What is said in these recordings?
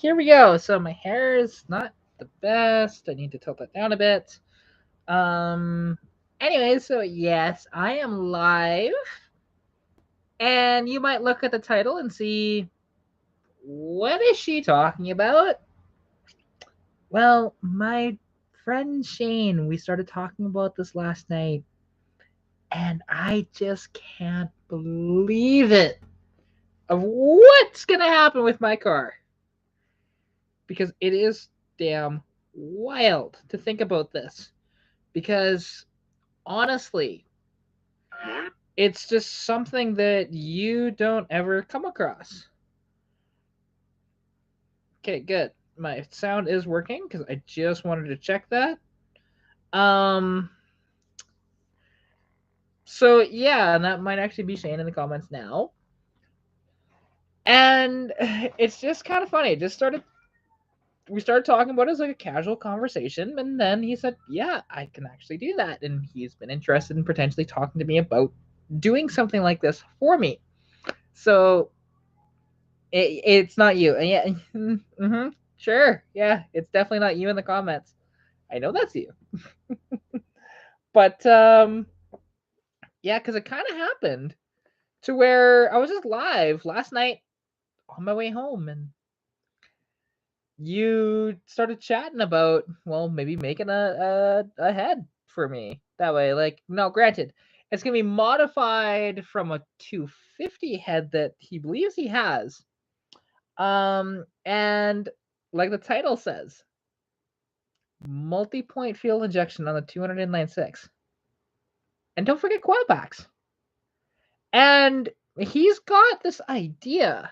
Here we go. So my hair is not the best. I need to tilt that down a bit. Um, anyway, so yes, I am live, and you might look at the title and see what is she talking about? Well, my friend Shane, we started talking about this last night, and I just can't believe it of what's gonna happen with my car because it is damn wild to think about this. Because honestly, it's just something that you don't ever come across. Okay, good. My sound is working because I just wanted to check that. Um, so yeah, and that might actually be Shane in the comments now. And it's just kind of funny. It just started. We started talking about it as like a casual conversation, and then he said, "Yeah, I can actually do that," and he's been interested in potentially talking to me about doing something like this for me. So it's not you. And yeah, sure. Yeah, it's definitely not you in the comments. I know that's you. But yeah, because it kind of happened to where I was just live last night on my way home, and you started chatting about, well, maybe making a head for me that way. Like, no, granted, it's gonna be modified from a 250 head that he believes he has. And like the title says, multi-point fuel injection on the 200 inline six, and don't forget coil packs. And he's got this idea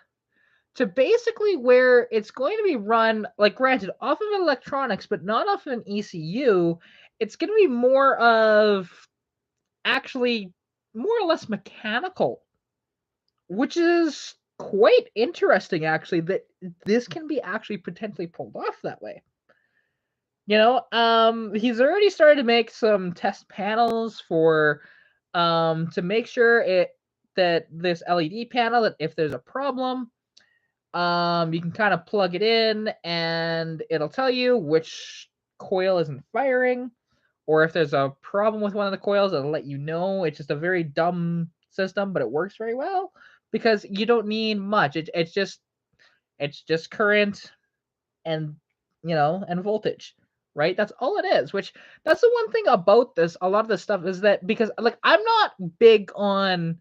to basically where it's going to be run, like, granted, off of electronics, but not off of an ECU. It's going to be more of actually more or less mechanical, which is quite interesting, actually, that this can be actually potentially pulled off that way. He's already started to make some test panels for to make sure it that this LED panel, that if there's a problem, you can kind of plug it in and it'll tell you which coil isn't firing, or if there's a problem with one of the coils, it'll let you know. It's just a very dumb system, but it works very well because you don't need much. It's just current and and voltage, right? That's all it is. Which, that's the one thing about this, a lot of this stuff, is that because, like, I'm not big on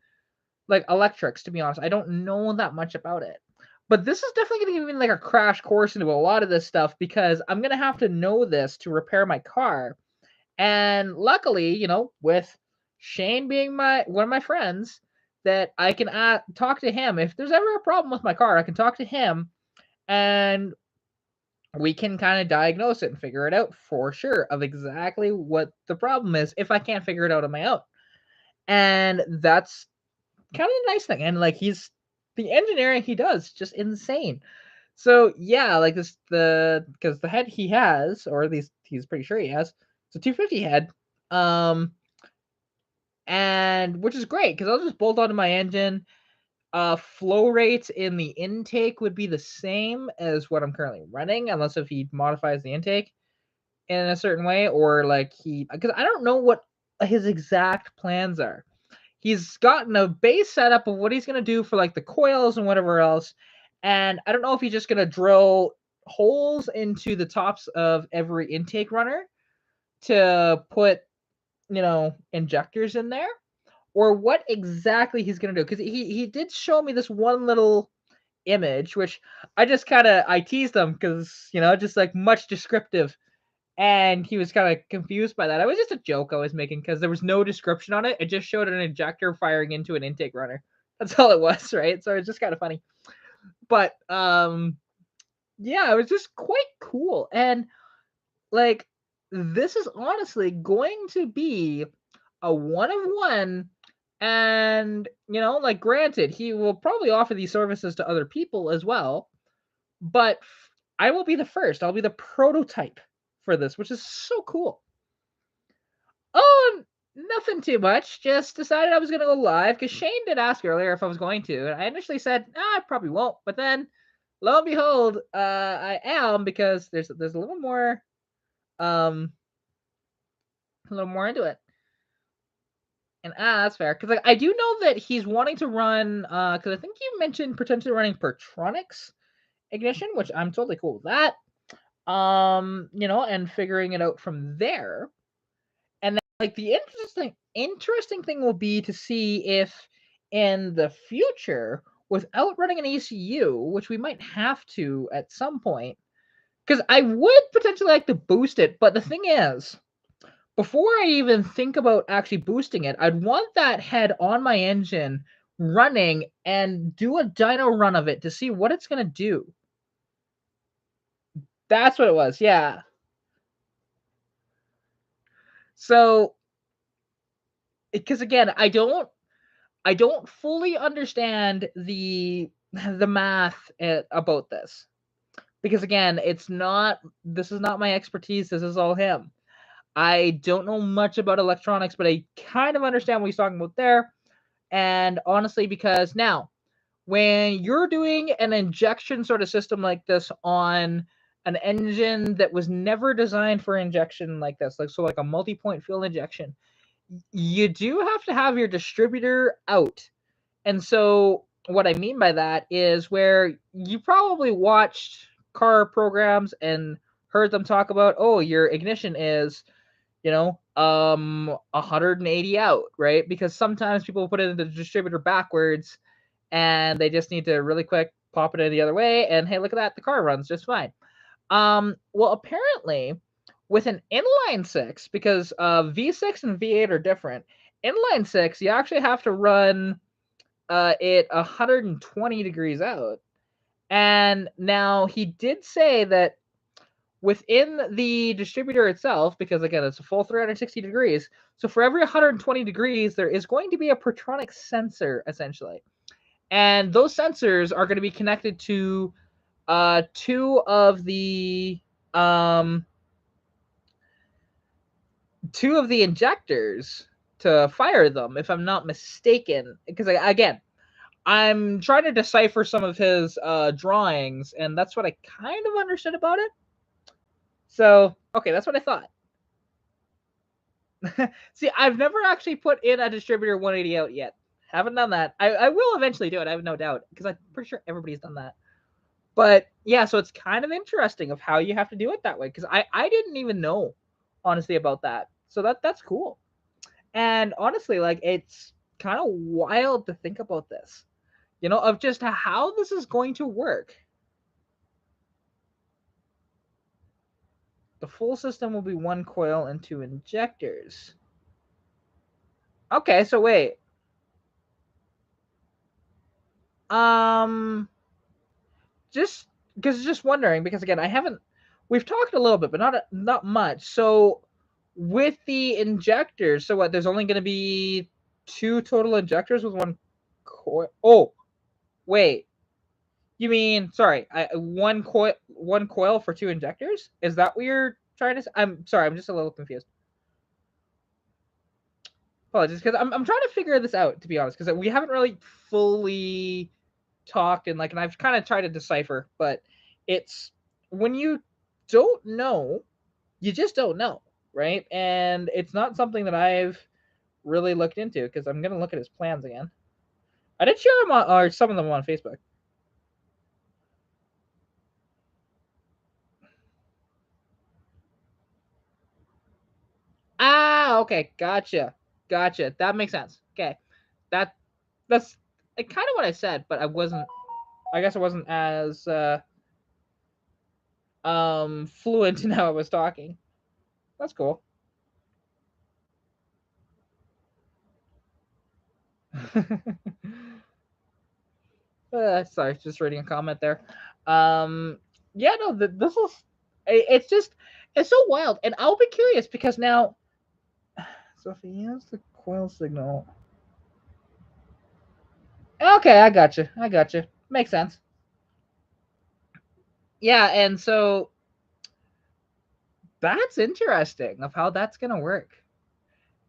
like electrics, to be honest. I don't know that much about it, but this is definitely going to give me like a crash course into a lot of this stuff, because I'm going to have to know this to repair my car. And luckily, with Shane being my one of my friends, that I can talk to him if there's ever a problem with my car. I can talk to him, and we can kind of diagnose it and figure it out for sure of exactly what the problem is if I can't figure it out on my own. And that's kind of a nice thing. And like, the engineering he does just insane. So yeah, like this, because the head he has, or at least he's pretty sure he has, it's a 250 head. Um and which is great because I'll just bolt onto my engine. Flow rates in the intake would be the same as what I'm currently running, unless if he modifies the intake in a certain way, or like because I don't know what his exact plans are. He's gotten a base setup of what he's gonna do for like the coils and whatever else, and I don't know if he's just gonna drill holes into the tops of every intake runner to put injectors in there, or what exactly he's gonna do. Because he did show me this one little image, which I teased him because just like much descriptive, and he was kind of confused by that. It was just a joke I was making because there was no description on it. It just showed an injector firing into an intake runner. That's all it was, right? So it's just kind of funny. But yeah, it was just quite cool. And like, this is honestly going to be a one of one. And like, granted, he will probably offer these services to other people as well, but I will be the first. I'll be the prototype for this, which is so cool. Oh, nothing too much. Just decided I was going to go live because Shane did ask earlier if I was going to. And I initially said, I probably won't. But then, lo and behold, I am, because there's a um little more into it. And that's fair, because like, I do know that he's wanting to run, because I think you mentioned potentially running Pertronics ignition, which I'm totally cool with that. And figuring it out from there. And then, like, the interesting thing will be to see if in the future, without running an ECU, which we might have to at some point, because I would potentially like to boost it, but the thing is, before I even think about actually boosting it, I'd want that head on my engine running and do a dyno run of it to see what it's gonna do. That's what it was, yeah. So, because again, I don't fully understand the math about this, because again, this is not my expertise. This is all him. I don't know much about electronics, but I kind of understand what he's talking about there. And honestly, because now, when you're doing an injection sort of system like this on an engine that was never designed for injection like this, like a multi-point fuel injection, you do have to have your distributor out. And so what I mean by that is where you probably watched car programs and heard them talk about, oh, your ignition is 180 out, right? Because sometimes people put it in the distributor backwards and they just need to really quick pop it in the other way, and hey, look at that, the car runs just fine. Well, apparently with an inline six, because V6 and V8 are different. Inline six, you actually have to run it 120 degrees out. And now he did say that within the distributor itself, because again, it's a full 360 degrees. So for every 120 degrees, there is going to be a Pertronic sensor, essentially. And those sensors are going to be connected to um, two of the injectors to fire them, if I'm not mistaken. Because again, I'm trying to decipher some of his drawings, and that's what I kind of understood about it. So, okay, that's what I thought. See, I've never actually put in a distributor 180 out yet. Haven't done that. I will eventually do it, I have no doubt, because I'm pretty sure everybody's done that. But yeah, so it's kind of interesting of how you have to do it that way, because I didn't even know, honestly, about that. So that's cool. And honestly, like, it's kind of wild to think about this, of just how this is going to work. The full system will be one coil and two injectors. Okay, so wait. Um, just wondering, because again, we've talked a little bit, but not much. So with the injectors, so what? There's only going to be two total injectors with one coil. Oh, wait. You mean, sorry, one coil for two injectors? Is that what you're trying to say? I'm sorry, I'm just a little confused. Apologies, because I'm trying to figure this out, to be honest, because we haven't really fully talked, and I've kind of tried to decipher, but it's when you don't know, you just don't know, right? And it's not something that I've really looked into, because I'm gonna look at his plans again. I did share them or some of them on Facebook. Ah, okay, gotcha. That makes sense. Okay, that that's kind of what I said, but I wasn't. I guess I wasn't as fluent in how I was talking. That's cool. Sorry, just reading a comment there. Yeah, no, this is. It's just, it's so wild, and I'll be curious because now. So if he has the coil signal, okay, I got you. Makes sense. Yeah, and so that's interesting of how that's gonna work,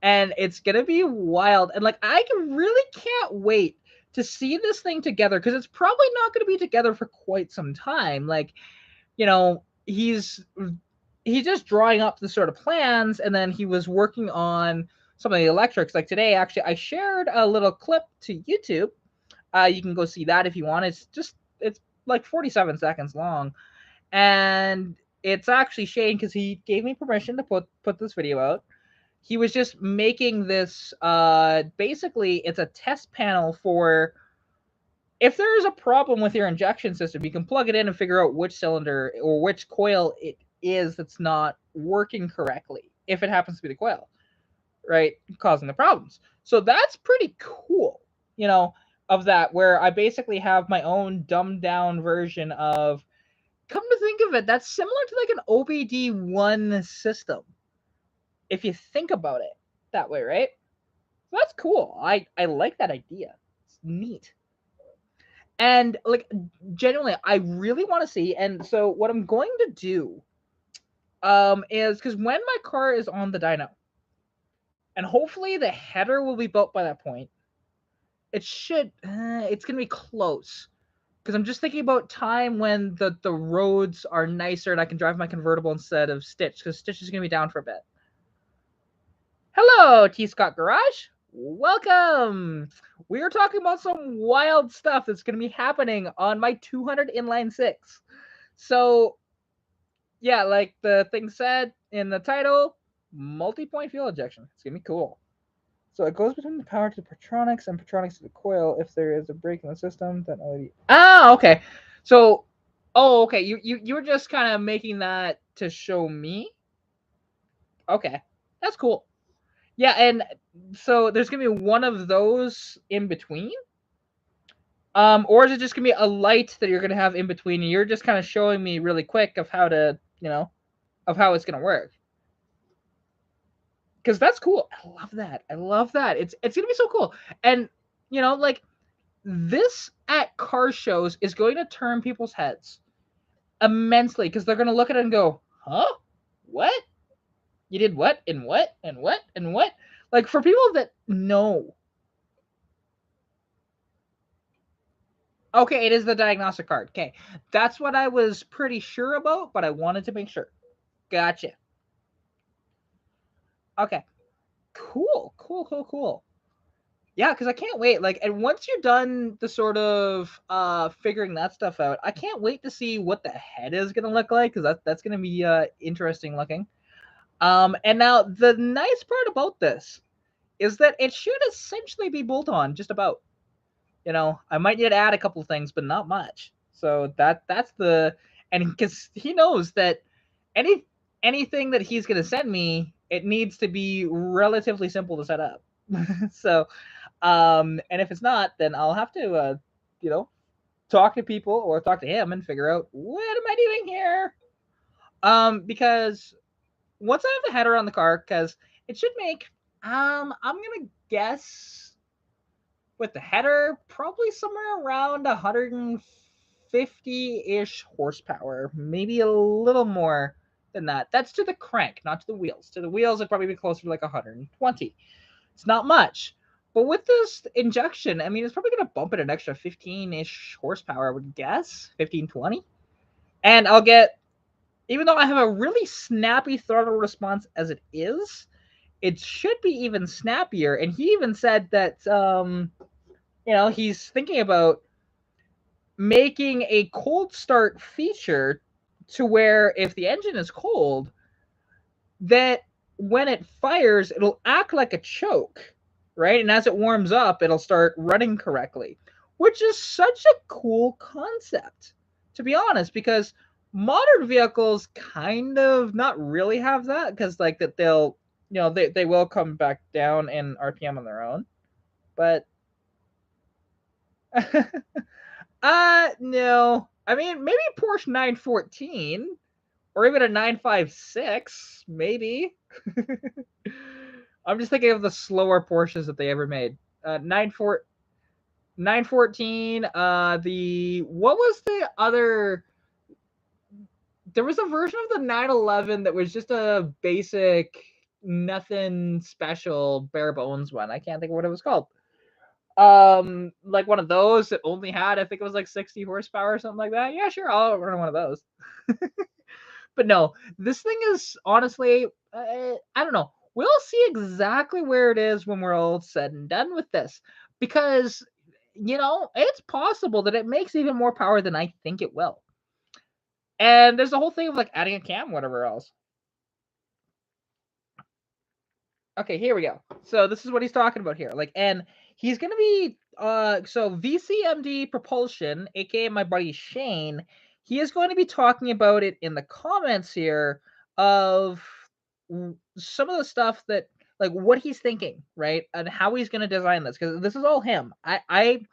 and it's gonna be wild, and I really can't wait to see this thing together, because it's probably not going to be together for quite some time. Like, he's just drawing up the sort of plans, and then he was working on some of the electrics. Like today, actually, I shared a little clip to YouTube. You can go see that if you want. It's like 47 seconds long, and it's actually Shane, because he gave me permission to put this video out. He was just making this. Basically, it's a test panel for if there is a problem with your injection system, you can plug it in and figure out which cylinder or which coil it is that's not working correctly, if it happens to be the coil, right, causing the problems. So that's pretty cool, of that, where I basically have my own dumbed down version of, come to think of it, that's similar to like an OBD1 system, if you think about it that way, right? So that's cool. I like that idea. It's neat. And like, genuinely, I really want to see. And so what I'm going to do is, because when my car is on the dyno, and hopefully the header will be built by that point, it's gonna be close, because I'm just thinking about time when the roads are nicer and I can drive my convertible instead of Stitch, because Stitch is gonna be down for a bit. Hello, T Scott Garage. Welcome. We are talking about some wild stuff that's going to be happening on my 200 inline 6. So, yeah, like the thing said in the title, multi-point fuel injection. It's going to be cool. So it goes between the power to the Patronics and Patronics to the coil. If there is a break in the system, then LED. Okay. So, okay. You were just kind of making that to show me. Okay, that's cool. Yeah, and so there's gonna be one of those in between, or is it just gonna be a light that you're gonna have in between, and you're just kind of showing me really quick of how to, of how it's gonna work? Because that's cool. I love that. I love that. It's gonna be so cool, and like this at car shows is going to turn people's heads immensely, because they're gonna look at it and go, "Huh? What? You did what? And what? And what? And what?" Like, for people that know. Okay, it is the diagnostic card. Okay, that's what I was pretty sure about, but I wanted to make sure. Gotcha. Okay, cool. Yeah, because I can't wait. Like, and once you're done the sort of figuring that stuff out, I can't wait to see what the head is gonna look like, because that's gonna be interesting looking. And now the nice part about this is that it should essentially be bolt-on, just about. I might need to add a couple of things, but not much. So that's the, and because he knows that anything that he's going to send me, it needs to be relatively simple to set up. So, and if it's not, then I'll have to, talk to people or talk to him and figure out what am I doing here. Because once I have the header on the car, because it should make, I'm gonna guess, with the header, probably somewhere around 150-ish horsepower, maybe a little more than that. That's to the crank, not to the wheels. To the wheels, it'd probably be closer to like 120. It's not much. But with this injection, I mean, it's probably going to bump it an extra 15-ish horsepower, I would guess, 15, 20. And I'll get, even though I have a really snappy throttle response as it is, it should be even snappier. And he even said that, he's thinking about making a cold start feature to where if the engine is cold, that when it fires, it'll act like a choke, right? And as it warms up, it'll start running correctly, which is such a cool concept, to be honest, because modern vehicles kind of not really have that, because like that they'll, they will come back down in RPM on their own, but no. I mean, maybe Porsche 914 or even a 956, maybe. I'm just thinking of the slower Porsches that they ever made. 914, what was the other? There was a version of the 911 that was just a basic, nothing special, bare bones one. I can't think of what it was called. Like one of those that only had, I think it was like 60 horsepower or something like that. Yeah, sure, I'll run one of those. But no, this thing is honestly, I don't know. We'll see exactly where it is when we're all said and done with this, because it's possible that it makes even more power than I think it will. And there's the whole thing of like adding a cam, whatever else. Okay, here we go. So this is what he's talking about here. Like, and he's gonna be so VCMD Propulsion, aka my buddy Shane, he is going to be talking about it in the comments here of some of the stuff that, like, what he's thinking, right? And how he's gonna design this, because this is all him. I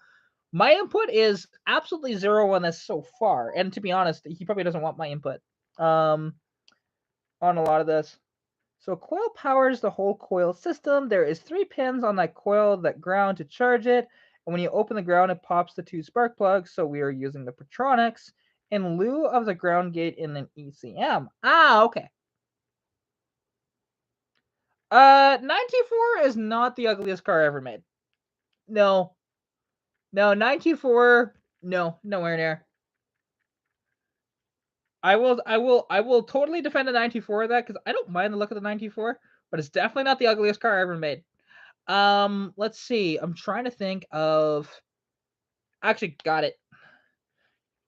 my input is absolutely zero on this so far. And to be honest, he probably doesn't want my input um on a lot of this. So coil powers the whole coil system. There is 3 pins on that coil that ground to charge it. And when you open the ground, it pops the 2 spark plugs. So we are using the Protronix in lieu of the ground gate in an ECM. Ah, okay. 924 is not the ugliest car ever made. No. No, 924, no, nowhere near. I will totally defend the 924 of that, because I don't mind the look of the 924, but it's definitely not the ugliest car ever made. Let's see. I'm trying to think of. Actually, got it.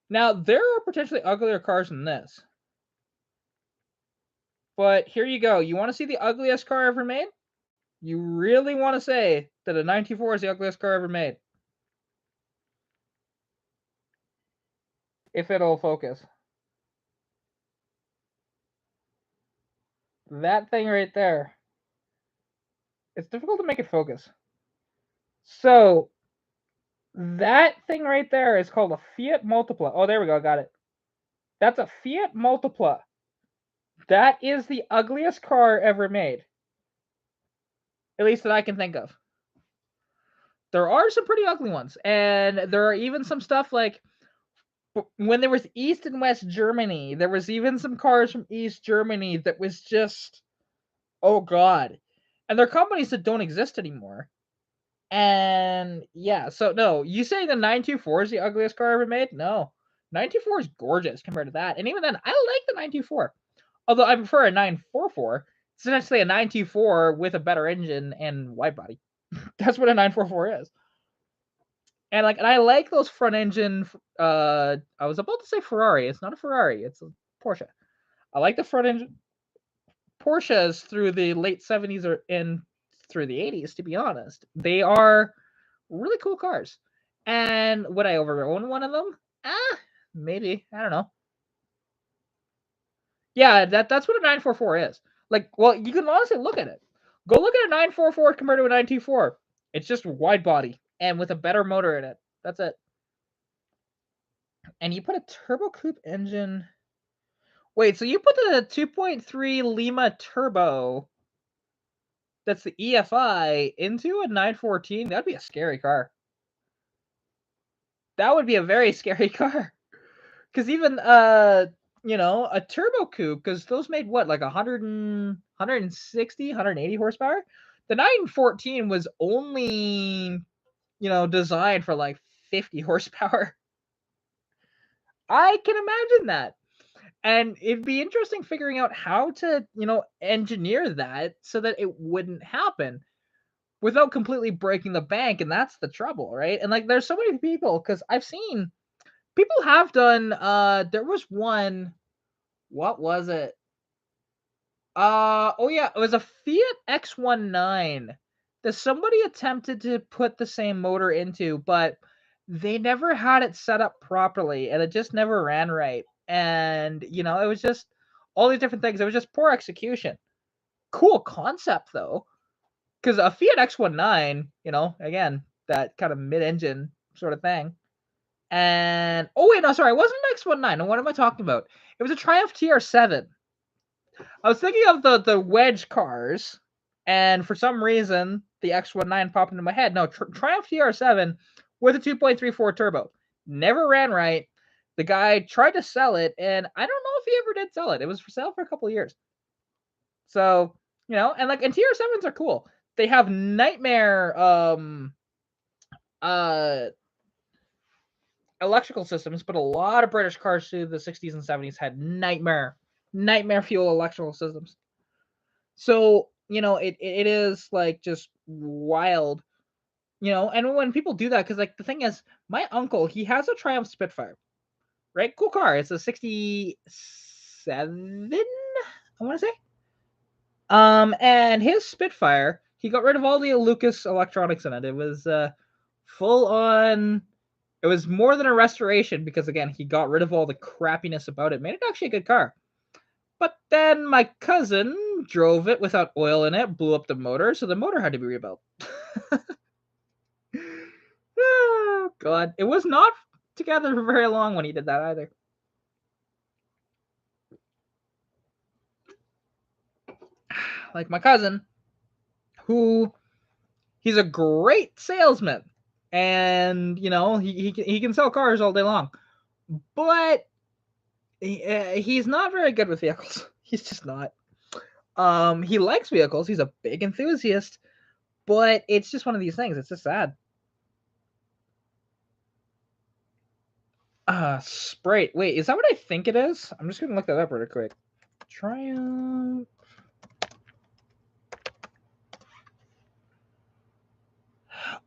Now there are potentially uglier cars than this, but here you go. You want to see the ugliest car ever made? You really want to say that a 924 is the ugliest car ever made? If it'll focus. That thing right there. It's difficult to make it focus. So that thing right there is called a Fiat Multipla. Oh, there we go. Got it. That's a Fiat Multipla. That is the ugliest car ever made. At least that I can think of. There are some pretty ugly ones. And there are even some stuff like when there was East and West Germany, there was even some cars from East Germany that was just, oh God. And they're companies that don't exist anymore. And yeah, so no, you saying the 924 is the ugliest car ever made? No. 924 is gorgeous compared to that. And even then, I like the 924. Although I prefer a 944. It's essentially a 924 with a better engine and wide body. That's what a 944 is. And I like those front engine. I was about to say Ferrari. It's not a Ferrari. It's a Porsche. I like the front engine Porsches through the late 70s or in through the 80s. To be honest, they are really cool cars. And would I ever own one of them? Maybe. I don't know. Yeah, that's what a 944 is. Like, well, you can honestly look at it. Go look at a 944 compared to a 924. It's just wide body and with a better motor in it. That's it. And you put a turbo coupe engine. Wait, so you put the 2.3 Lima turbo, that's the EFI, into a 914? That'd be a scary car. That would be a very scary car. Because even a turbo coupe, because those made what, like 160, 180 horsepower? The 914 was only, designed for like 50 horsepower. I can imagine that. And it'd be interesting figuring out how to, engineer that so that it wouldn't happen without completely breaking the bank. And that's the trouble, right? And like, there's so many people, because I've seen people have done, there was one, what was it? Oh yeah, it was a Fiat X19 that somebody attempted to put the same motor into, but they never had it set up properly and it just never ran right. And it was just all these different things. It was just poor execution. Cool concept though, because a Fiat X19, again, that kind of mid-engine sort of thing. And oh wait, no, sorry, it wasn't an X19. What am I talking about? It was a Triumph TR7. I was thinking of the wedge cars, and for some reason the X19 popped into my head. No, Triumph TR7 with a 2.34 turbo. Never ran right. The guy tried to sell it, and I don't know if he ever did sell it. It was for sale for a couple of years. So, and TR7s are cool. They have nightmare uh electrical systems, but a lot of British cars through the 60s and 70s had nightmare fuel electrical systems. So, it is like just wild, and when people do that, because like the thing is, my uncle, he has a Triumph Spitfire, right? Cool car. It's a 67, I want to say. And his Spitfire, he got rid of all the Lucas electronics in it. It was full on. It was more than a restoration because again, he got rid of all the crappiness about it. Made it actually a good car. But then my cousin drove it without oil in it, blew up the motor, so the motor had to be rebuilt. Oh, God. It was not together for very long when he did that either. Like my cousin, who he's a great salesman, and he can sell cars all day long, but he's not very good with vehicles. He's just not. He likes vehicles. He's a big enthusiast, but it's just one of these things. It's just sad. Sprite. Wait, is that what I think it is? I'm just gonna look that up really quick. Triumph.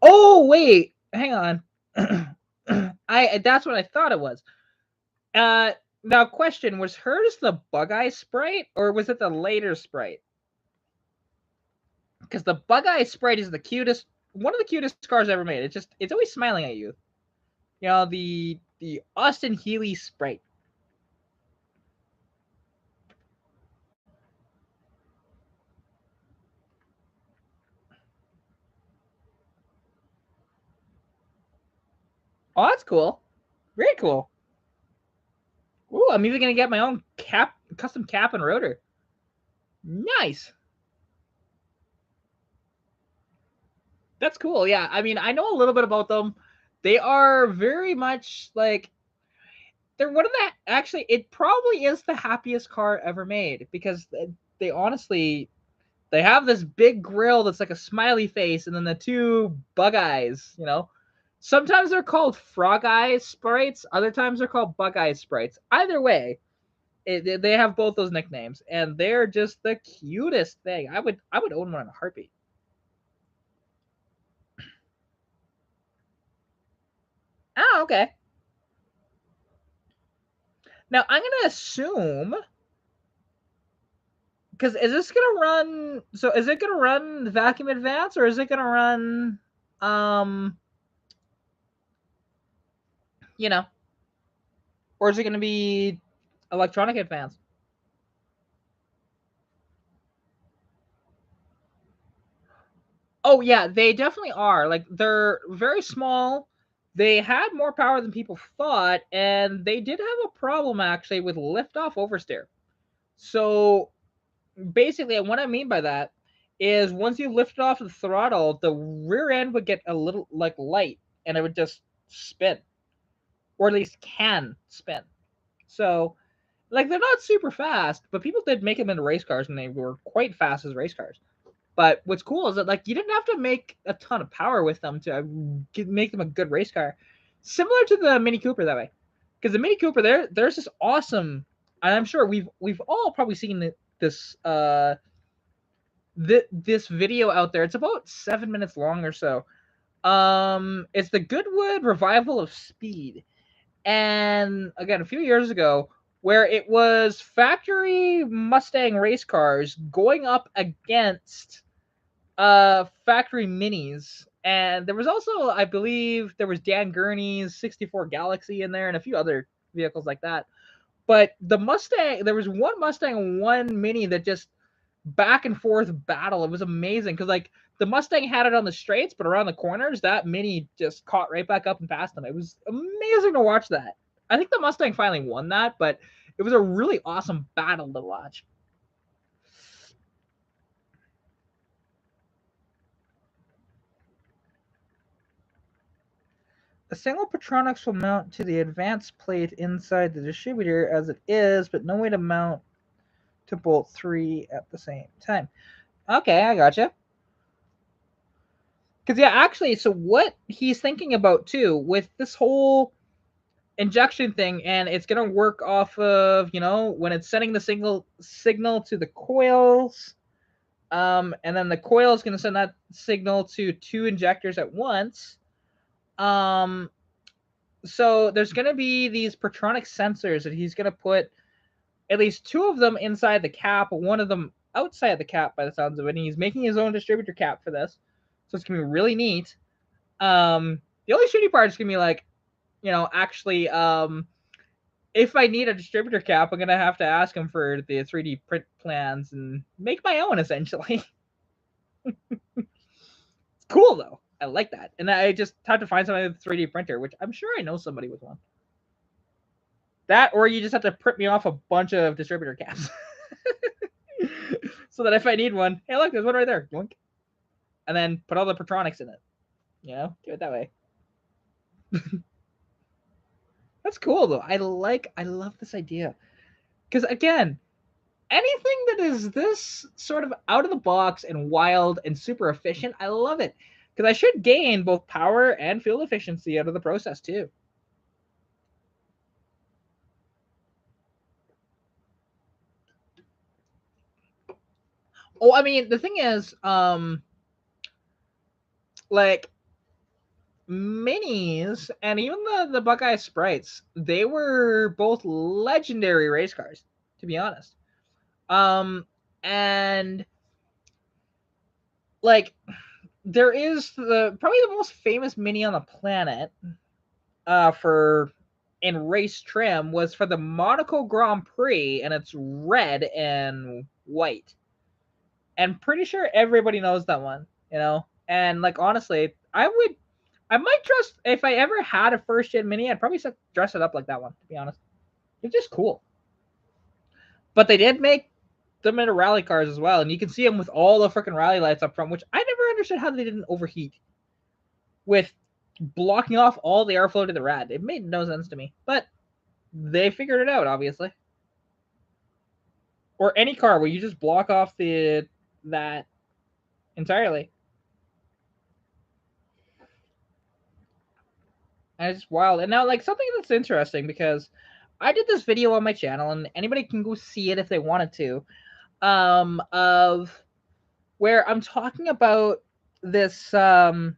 Oh wait, hang on. That's what I thought it was. Now question, was hers the Bug Eye Sprite or was it the later Sprite? Because the Bug Eye Sprite is one of the cutest cars ever made. It's always smiling at you. The Austin Healey Sprite. Oh, that's cool. Very cool. Ooh, I'm even gonna get my own custom cap and rotor. Nice. That's cool. Yeah, I mean, I know a little bit about them. They are very much like they're one of the actually. It probably is the happiest car ever made because they honestly they have this big grill that's like a smiley face, and then the two bug eyes. Sometimes they're called frog eye sprites. Other times they're called bug eye sprites. Either way, they have both those nicknames, and they're just the cutest thing. I would own one in a heartbeat. Oh, okay. Now I'm gonna assume because is this gonna run? So is it gonna run vacuum advance or is it gonna run, um, you know, or is it gonna be electronic advance? Oh yeah, they definitely are. Like they're very small. They had more power than people thought, and they did have a problem actually with liftoff oversteer. So basically, what I mean by that is once you lift off the throttle, the rear end would get a little like light, and it would just spin, or at least can spin. So, like they're not super fast, but people did make them into race cars, and they were quite fast as race cars. But what's cool is that like you didn't have to make a ton of power with them to make them a good race car, similar to the Mini Cooper that way. Because the Mini Cooper, there's this awesome, and I'm sure we've all probably seen this this video out there. It's about 7 minutes long or so. It's the Goodwood Revival of Speed, and again, a few years ago, where it was factory Mustang race cars going up against factory minis, and there was also, I believe, there was Dan Gurney's 64 Galaxy in there and a few other vehicles like that. But the Mustang, there was one Mustang and one Mini that just back and forth battle. It was amazing because like the Mustang had it on the straights, but around the corners, that Mini just caught right back up and passed them. It was amazing to watch that. I think the Mustang finally won that, but it was a really awesome battle to watch. A single Petronix will mount to the advanced plate inside the distributor as it is, but no way to mount to bolt 3 at the same time. Okay, I gotcha. Because yeah, actually, so what he's thinking about too with this whole injection thing, and it's gonna work off of, you know, when it's sending the signal to the coils, and then the coil is gonna send that signal to two injectors at once. Um, so there's gonna be these Protronic sensors that he's gonna put at least two of them inside the cap, one of them outside the cap by the sounds of it. And he's making his own distributor cap for this, so it's gonna be really neat. The only shitty part is gonna be like, you know, actually, if I need a distributor cap, I'm gonna have to ask him for the 3D print plans and make my own essentially. It's cool though. I like that, and I just have to find somebody with a 3D printer, which I'm sure I know somebody with one. That, or you just have to print me off a bunch of distributor caps, so that if I need one, hey, look, there's one right there. Yoink. And then put all the Protronics in it. You know, do it that way. That's cool though. I love this idea because again, anything that is this sort of out of the box and wild and super efficient, I love it because I should gain both power and fuel efficiency out of the process too. Oh, I mean, the thing is, like minis and even the Buckeye Sprites, they were both legendary race cars, to be honest. And like there is probably the most famous mini on the planet for in race trim was for the Monaco Grand Prix, and it's red and white. And pretty sure everybody knows that one, you know. And like honestly, I might dress if I ever had a first gen mini, I'd probably dress it up like that one. To be honest, it's just cool. But they did make them into rally cars as well, and you can see them with all the freaking rally lights up front, which I never understood how they didn't overheat with blocking off all the airflow to the rad. It made no sense to me, but they figured it out, obviously. Or any car where you just block off that entirely. And it's just wild. And now, like, something that's interesting because I did this video on my channel, and anybody can go see it if they wanted to. Of where I'm talking about this, the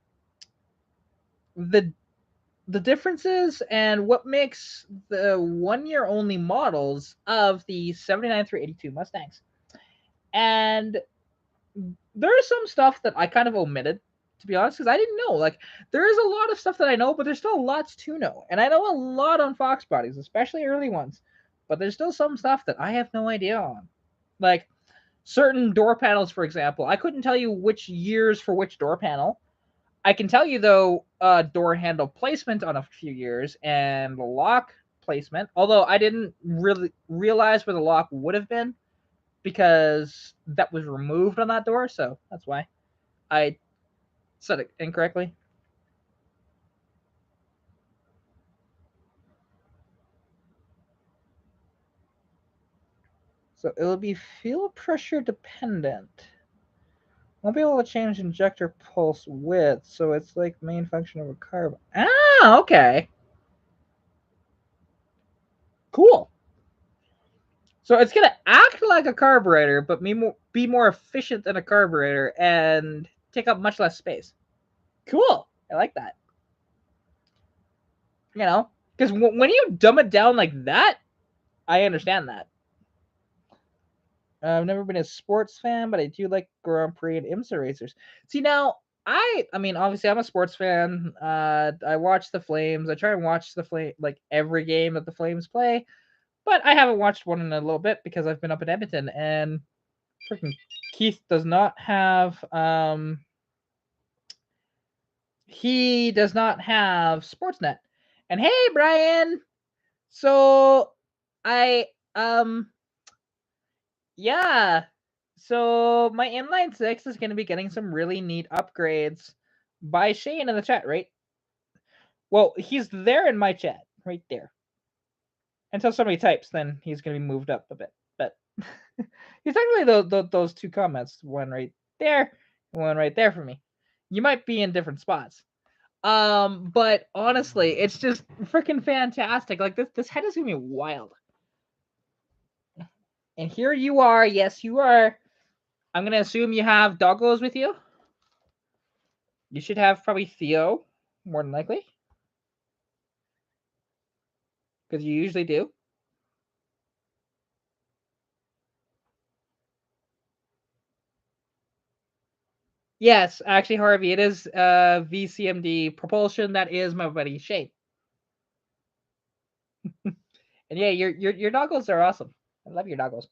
differences and what makes the 1 year only models of the 79 through 82 Mustangs. And there is some stuff that I kind of omitted, to be honest, because I didn't know. Like, there is a lot of stuff that I know, but there's still lots to know. And I know a lot on Fox bodies, especially early ones. But there's still some stuff that I have no idea on. Like, certain door panels, for example. I couldn't tell you which years for which door panel. I can tell you, though, door handle placement on a few years and lock placement. Although I didn't really realize where the lock would have been because that was removed on that door. So that's why I said it incorrectly. So it'll be fuel pressure dependent. Won't be able to change injector pulse width, so it's like main function of a carb. Ah, okay. Cool. So it's gonna act like a carburetor, but be more efficient than a carburetor and take up much less space. Cool. I like that. You know, because when you dumb it down like that, I understand that. I've never been a sports fan, but I do like Grand Prix and IMSA racers. See now, I mean, obviously I'm a sports fan. I watch the Flames. I try and watch the Flame like every game that the Flames play, but I haven't watched one in a little bit because I've been up in Edmonton and freaking Keith does not have he does not have Sportsnet. And hey, Brian, so I yeah. So my inline six is going to be getting some really neat upgrades by Shane in the chat, right? Well, he's there in my chat, right there. Until somebody types, then he's going to be moved up a bit. But he's actually those two comments, one right there, one right there for me. You might be in different spots. But honestly, it's just freaking fantastic. Like this head is gonna be wild. And here you are. Yes, you are. I'm gonna assume you have doggos with you. You should have probably Theo, more than likely, because you usually do. Yes, actually, Harvey, it is VCMD propulsion. That is my buddy Shane. And yeah, your doggos are awesome. I love your doggos.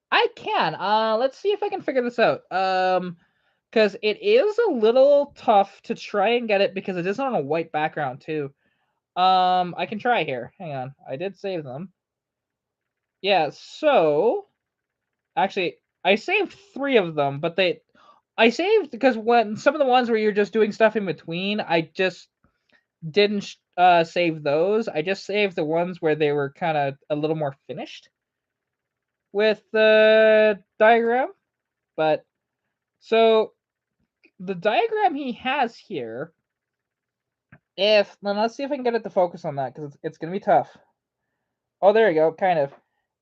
I can. Let's see if I can figure this out. Because it is a little tough to try and get it because it is on a white background too. I can try here. Hang on. I did save them. Yeah, so actually I saved 3 of them, but I saved because when some of the ones where you're just doing stuff in between, I just didn't save those. I just saved the ones where they were kind of a little more finished with the diagram. But so the diagram he has here, if then let's see if I can get it to focus on that because it's gonna be tough. Oh, there you go, kind of.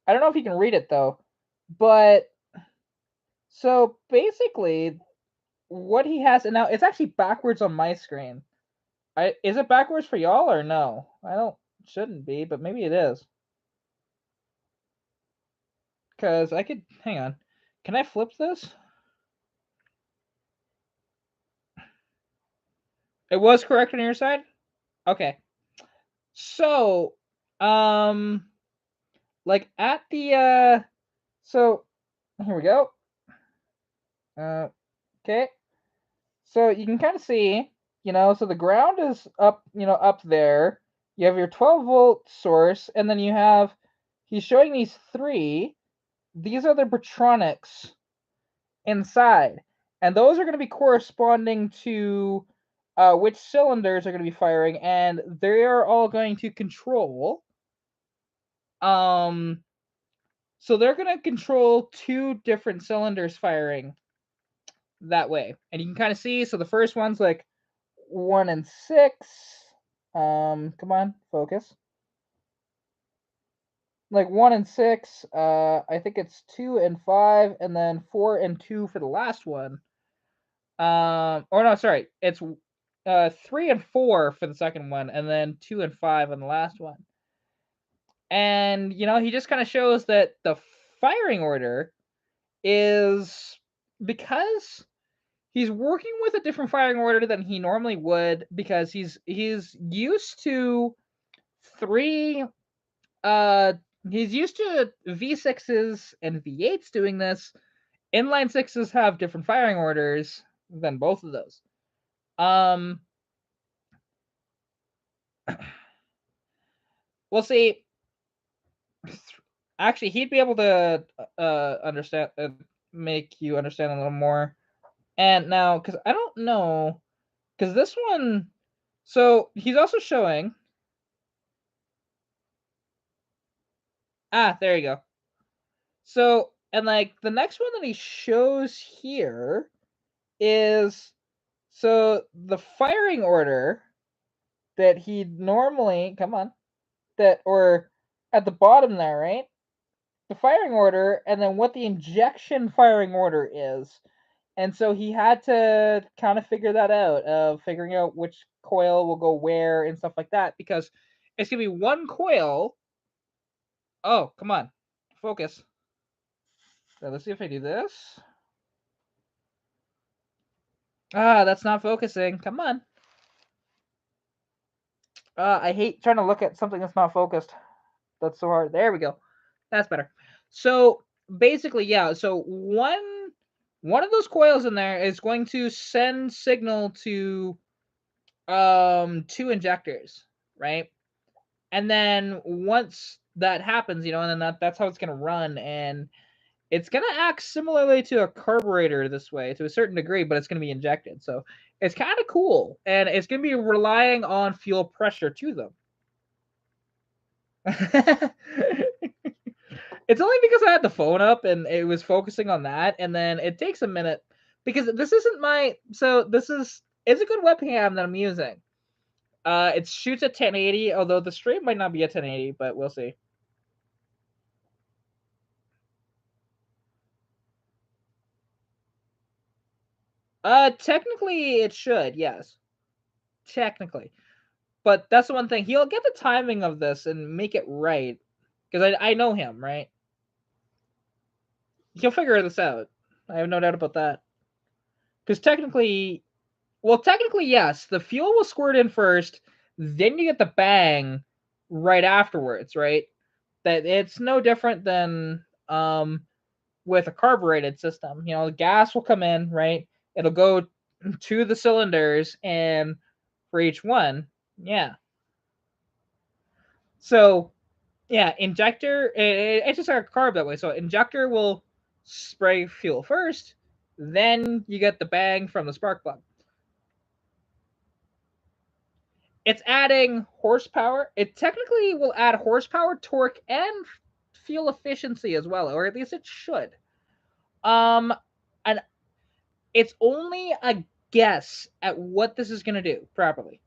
I don't know if you can read it though, but so basically, what he has, and now it's actually backwards on my screen. Is it backwards for y'all or no? I don't shouldn't be, but maybe it is. Cause I could hang on. Can I flip this? It was correct on your side? Okay. So like at the so here we go. Okay. So you can kind of see, so the ground is up, up there. You have your 12-volt source, and then you have, he's showing these 3. These are the Bertronics inside. And those are going to be corresponding to which cylinders are going to be firing, and they are all going to control. So they're going to control 2 different cylinders firing that way. And you can kind of see, so the first one's like 1 and 6. Come on, focus. Like 1 and 6. I think it's 2 and 5, and then 4 and 2 for the last one. Or no, sorry, it's 3 and 4 for the second one, and then 2 and 5 on the last one. And he just kind of shows that the firing order is because he's working with a different firing order than he normally would because he's used to 3 uh he's used to V6s and V8s doing this. Inline 6s have different firing orders than both of those. We'll see. Actually, he'd be able to understand, make you understand a little more. And now, because I don't know, because this one, so he's also showing. There you go. So, and like the next one that he shows here is, so the firing order that he normally, come on, that, or at the bottom there, right? The firing order, and then what the injection firing order is. And so he had to kind of figure that out, of figuring out which coil will go where and stuff like that, because it's gonna be one coil. Oh, come on, focus. So let's see if I do this. That's not focusing. Come on. I hate trying to look at something that's not focused. That's so hard. There we go. That's better. So basically, yeah. So one of those coils in there is going to send signal to 2 injectors, right? And then once that happens, and then that's how it's gonna run, and it's gonna act similarly to a carburetor this way to a certain degree, but it's gonna be injected. So it's kind of cool, and it's gonna be relying on fuel pressure to them. It's only because I had the phone up and it was focusing on that, and then it takes a minute because this isn't my. So this is it's a good webcam that I'm using. It shoots at 1080, although the stream might not be at 1080, but we'll see. Technically it should, yes. Technically. But that's the one thing. He'll get the timing of this and make it right. Because I know him, right? He'll figure this out. I have no doubt about that. Because technically, well, technically, yes. The fuel will squirt in first, then you get the bang right afterwards, right? That it's no different than with a carbureted system. You know, the gas will come in, right? It'll go to the cylinders, and for each one, yeah. So yeah, injector. It's just like a carb that way. So injector will spray fuel first, then you get the bang from the spark plug. It's adding horsepower. It technically will add horsepower, torque, and fuel efficiency as well, or at least it should. And it's only a guess at what this is going to do properly.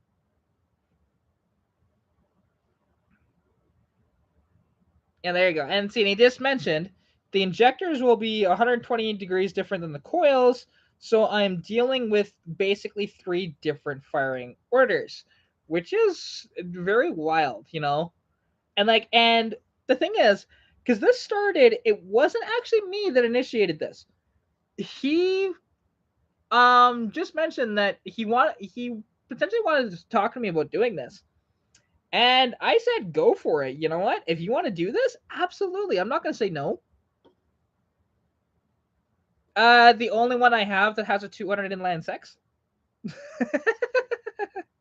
And there you go. And see, he just mentioned the injectors will be 120 degrees different than the coils. So I'm dealing with basically 3 different firing orders, which is very wild, you know? And the thing is, because this started, it wasn't actually me that initiated this. He just mentioned that he potentially wanted to talk to me about doing this. And I said, go for it. You know what? If you want to do this, absolutely. I'm not going to say no. The only one I have that has a 200 inline six.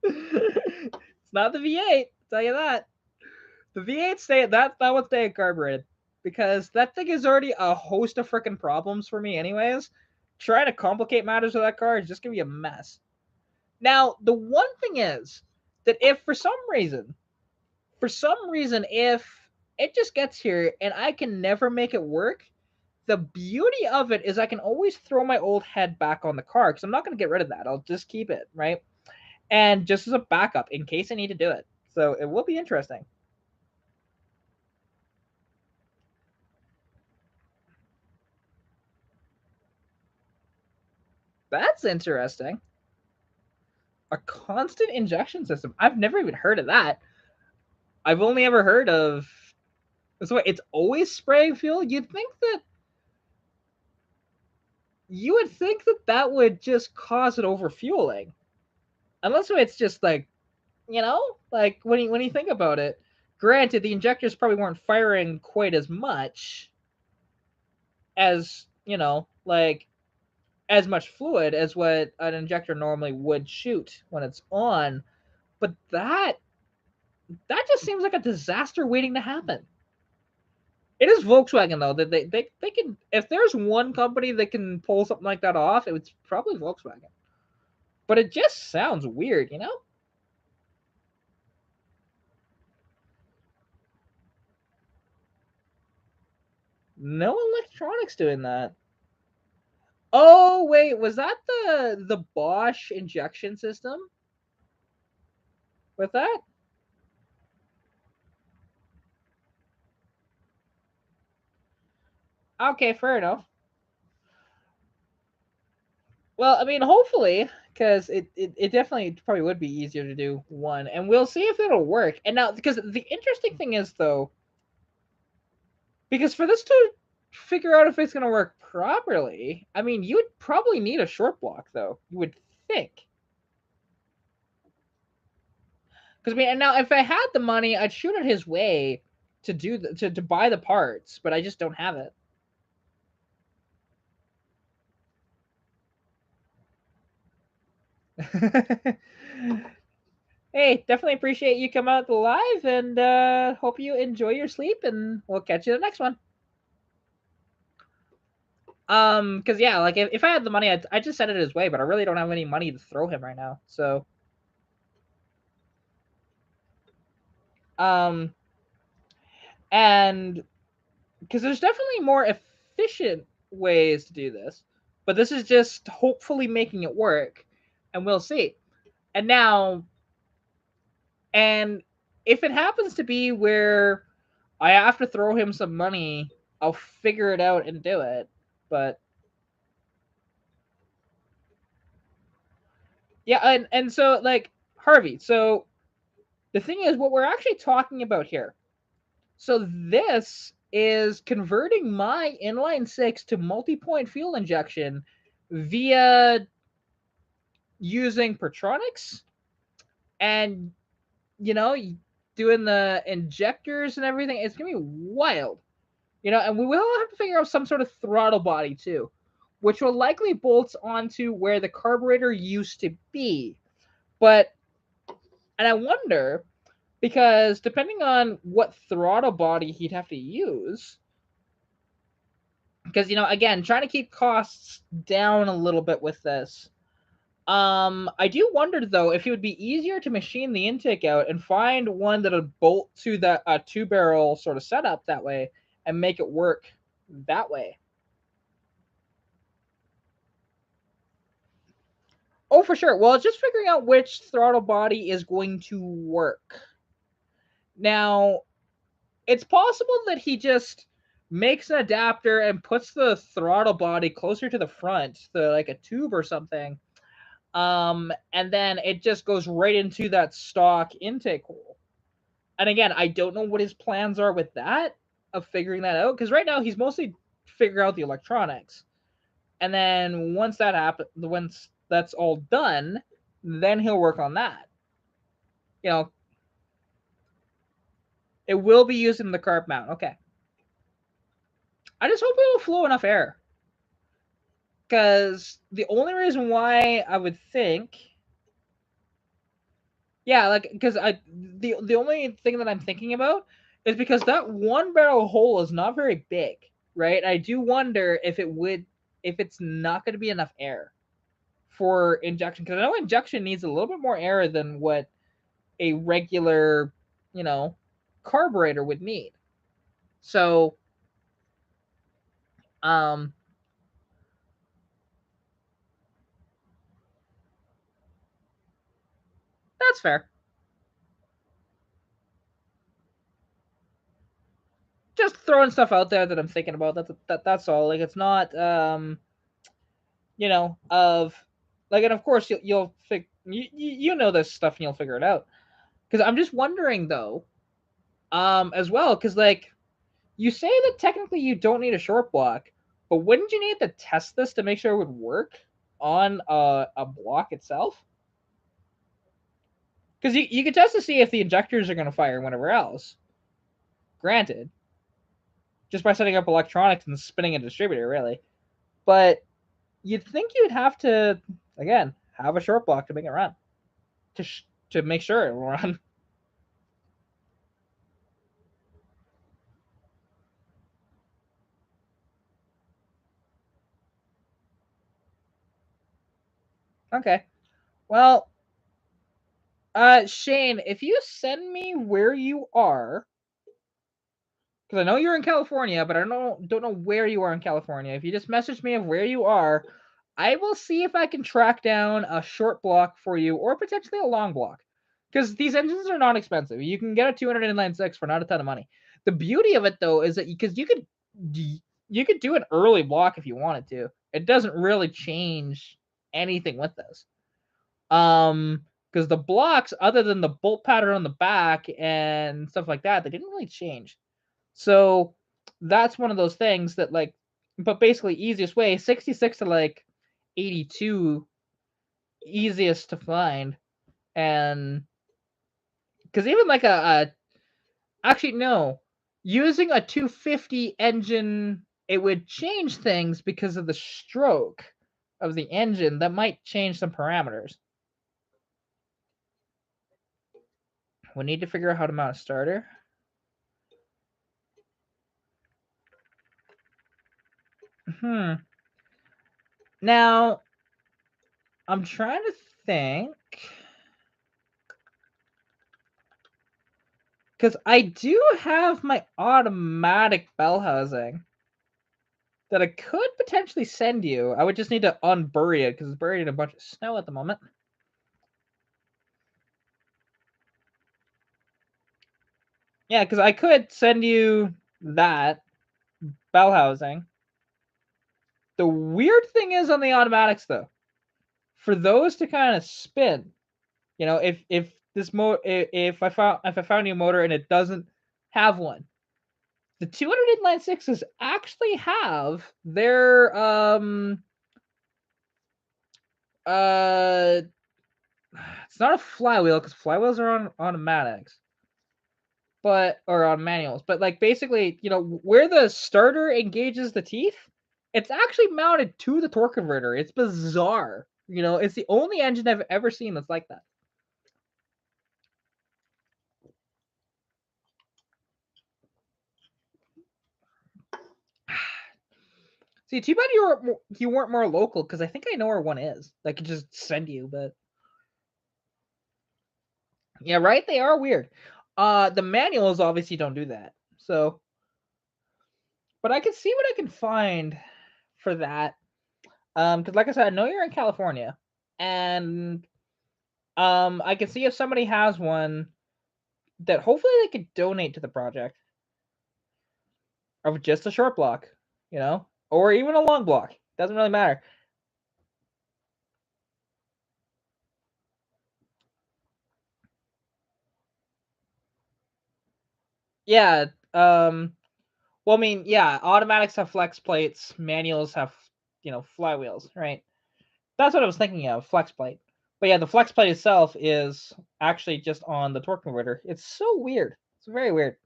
It's not the V8. I'll tell you that. The V8 that would stay carbureted because that thing is already a host of freaking problems for me, anyways. Trying to complicate matters with that car is just gonna be a mess. Now, the one thing is that if for some reason, if it just gets here and I can never make it work, the beauty of it is I can always throw my old head back on the car because I'm not going to get rid of that. I'll just keep it, right? And just as a backup in case I need to do it. So it will be interesting. That's interesting. A constant injection system. I've never even heard of that. I've only ever heard of. So it's always spraying fuel. You would think that that would just cause it overfueling, unless it's just like, you know, like when you think about it. Granted, the injectors probably weren't firing quite as much as, you know, like as much fluid as what an injector normally would shoot when it's on. But that just seems like a disaster waiting to happen. It is Volkswagen though that they can, if there's one company that can pull something like that off, it's probably Volkswagen. But it just sounds weird, you know? No electronics doing that. Oh wait, was that the Bosch injection system with that? Okay, fair enough. Well, I mean, hopefully, because it definitely probably would be easier to do one, and we'll see if it'll work. And now, because the interesting thing is though, because for this to figure out if it's going to work properly, I mean, you would probably need a short block though. You would think. Because I mean, and now if I had the money, I'd shoot it his way to do to buy the parts, but I just don't have it. Hey, definitely appreciate you coming out the live, and hope you enjoy your sleep, and we'll catch you in the next one. Because yeah, like if I had the money, I just send it his way, but I really don't have any money to throw him right now. So, um, and because there's definitely more efficient ways to do this. But this is just hopefully making it work, and we'll see. And now, and if it happens to be where I have to throw him some money, I'll figure it out and do it. But yeah, and so like Harvey, so the thing is what we're actually talking about here. So this is converting my inline six to multi-point fuel injection via using Pertronics and doing the injectors and everything. It's gonna be wild. And we will have to figure out some sort of throttle body too, which will likely bolt onto where the carburetor used to be. And I wonder, because depending on what throttle body he'd have to use, because again, trying to keep costs down a little bit with this. I do wonder though if it would be easier to machine the intake out and find one that would bolt to that two-barrel sort of setup that way and make it work that way. Oh, for sure. Well, it's just figuring out which throttle body is going to work. Now, it's possible that he just makes an adapter and puts the throttle body closer to the front, like a tube or something. And then it just goes right into that stock intake hole. And again, I don't know what his plans are with that, of figuring that out, because right now he's mostly figuring out the electronics. And then once that's all done, then he'll work on that. It will be used in the carb mount. Okay. I just hope it'll flow enough air. Because the only reason why I would think, yeah, like because the only thing that I'm thinking about is because that one barrel hole is not very big, right? I do wonder if it's not going to be enough air for injection, because I know injection needs a little bit more air than what a regular, carburetor would need. So, um, that's fair. Just throwing stuff out there that I'm thinking about. That's all. Like it's not of like, and of course you know this stuff and you'll figure it out. Because I'm just wondering though, as well, because like you say that technically you don't need a short block, but wouldn't you need to test this to make sure it would work on a block itself? Because you could test to see if the injectors are going to fire whenever else. Granted, just by setting up electronics and spinning a distributor, really. But you'd think you'd have to, again, have a short block to make it run, to make sure it will run. Okay. Well, Shane, if you send me where you are, because I know you're in California, but I don't know where you are in California. If you just message me of where you are, I will see if I can track down a short block for you, or potentially a long block. Because these engines are not expensive. You can get a 200 inline six for not a ton of money. The beauty of it though is that because you could do an early block if you wanted to. It doesn't really change anything with this. Because the blocks, other than the bolt pattern on the back and stuff like that, they didn't really change. So that's one of those things that like, but basically easiest way, 66 to like 82, easiest to find. And because even like actually no, using a 250 engine, it would change things because of the stroke of the engine. That might change some parameters. We need to figure out how to mount a starter. Now, I'm trying to think, because I do have my automatic bell housing. that I could potentially send you. I would just need to unbury it because it's buried in a bunch of snow at the moment. Yeah, because I could send you that bell housing. The weird thing is on the automatics though, for those to kind of spin, if this if I found you a motor and it doesn't have one, the 200 inline sixes actually have their it's not a flywheel because flywheels are on automatics, or on manuals, but like basically, where the starter engages the teeth, it's actually mounted to the torque converter. It's bizarre. It's the only engine I've ever seen that's like that. See, too bad you weren't more local because I think I know where one is. I could just send you, but yeah, right. They are weird. The manuals obviously don't do that. So, but I can see what I can find for that. Because like I said, I know you're in California, and I can see if somebody has one that hopefully they could donate to the project of just a short block, or even a long block. Doesn't really matter. Yeah. Well, I mean, yeah, automatics have flex plates, manuals have, flywheels, right? That's what I was thinking of, flex plate. But yeah, the flex plate itself is actually just on the torque converter. It's so weird. It's very weird.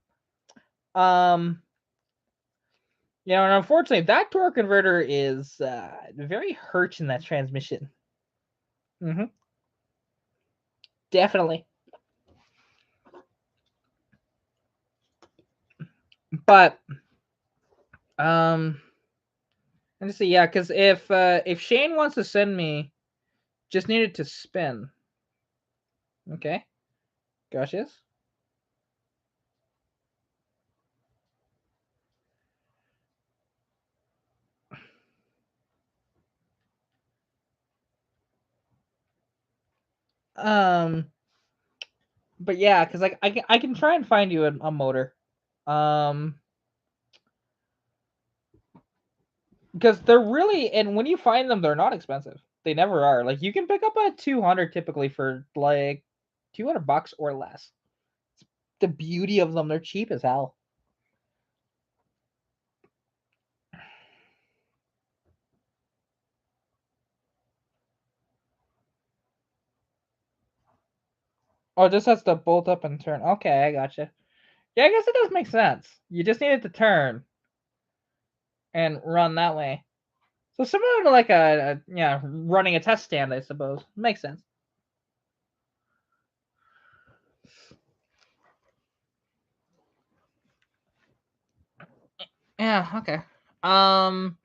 Um, and unfortunately, that torque converter is very hurt in that transmission. Mm-hmm. Definitely. But let me see. Yeah, because if Shane wants to send me, just need it to spin. Okay. Gosh, yes. Um, but yeah, because like I can try and find you a motor. Um, because they're really, and when you find them, they're not expensive. They never are. Like you can pick up a 200 typically for like $200 or less. The beauty of them, they're cheap as hell. Oh, it just has to bolt up and turn. Okay, I gotcha. Yeah, I guess it does make sense. You just need it to turn and run that way. So similar to like yeah, running a test stand, I suppose. Makes sense. Yeah, okay. Um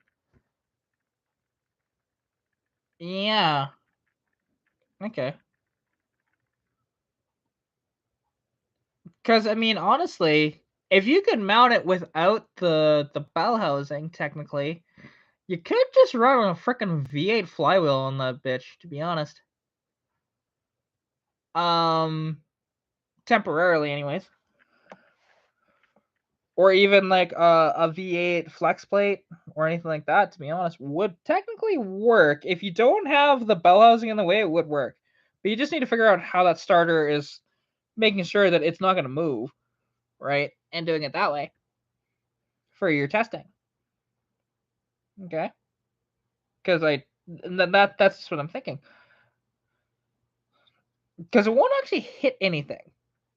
yeah. Okay. Cuz I mean, honestly, if you could mount it without the bell housing technically, you could just run a freaking V8 flywheel on that bitch, to be honest. Um Temporarily anyways. Or even like a V8 flex plate or anything like that, to be honest, would technically work. If you don't have the bell housing in the way, it would work. But you just need to figure out how that starter is making sure that it's not going to move, right? And doing it that way for your testing. Okay? Because that's what I'm thinking. Because it won't actually hit anything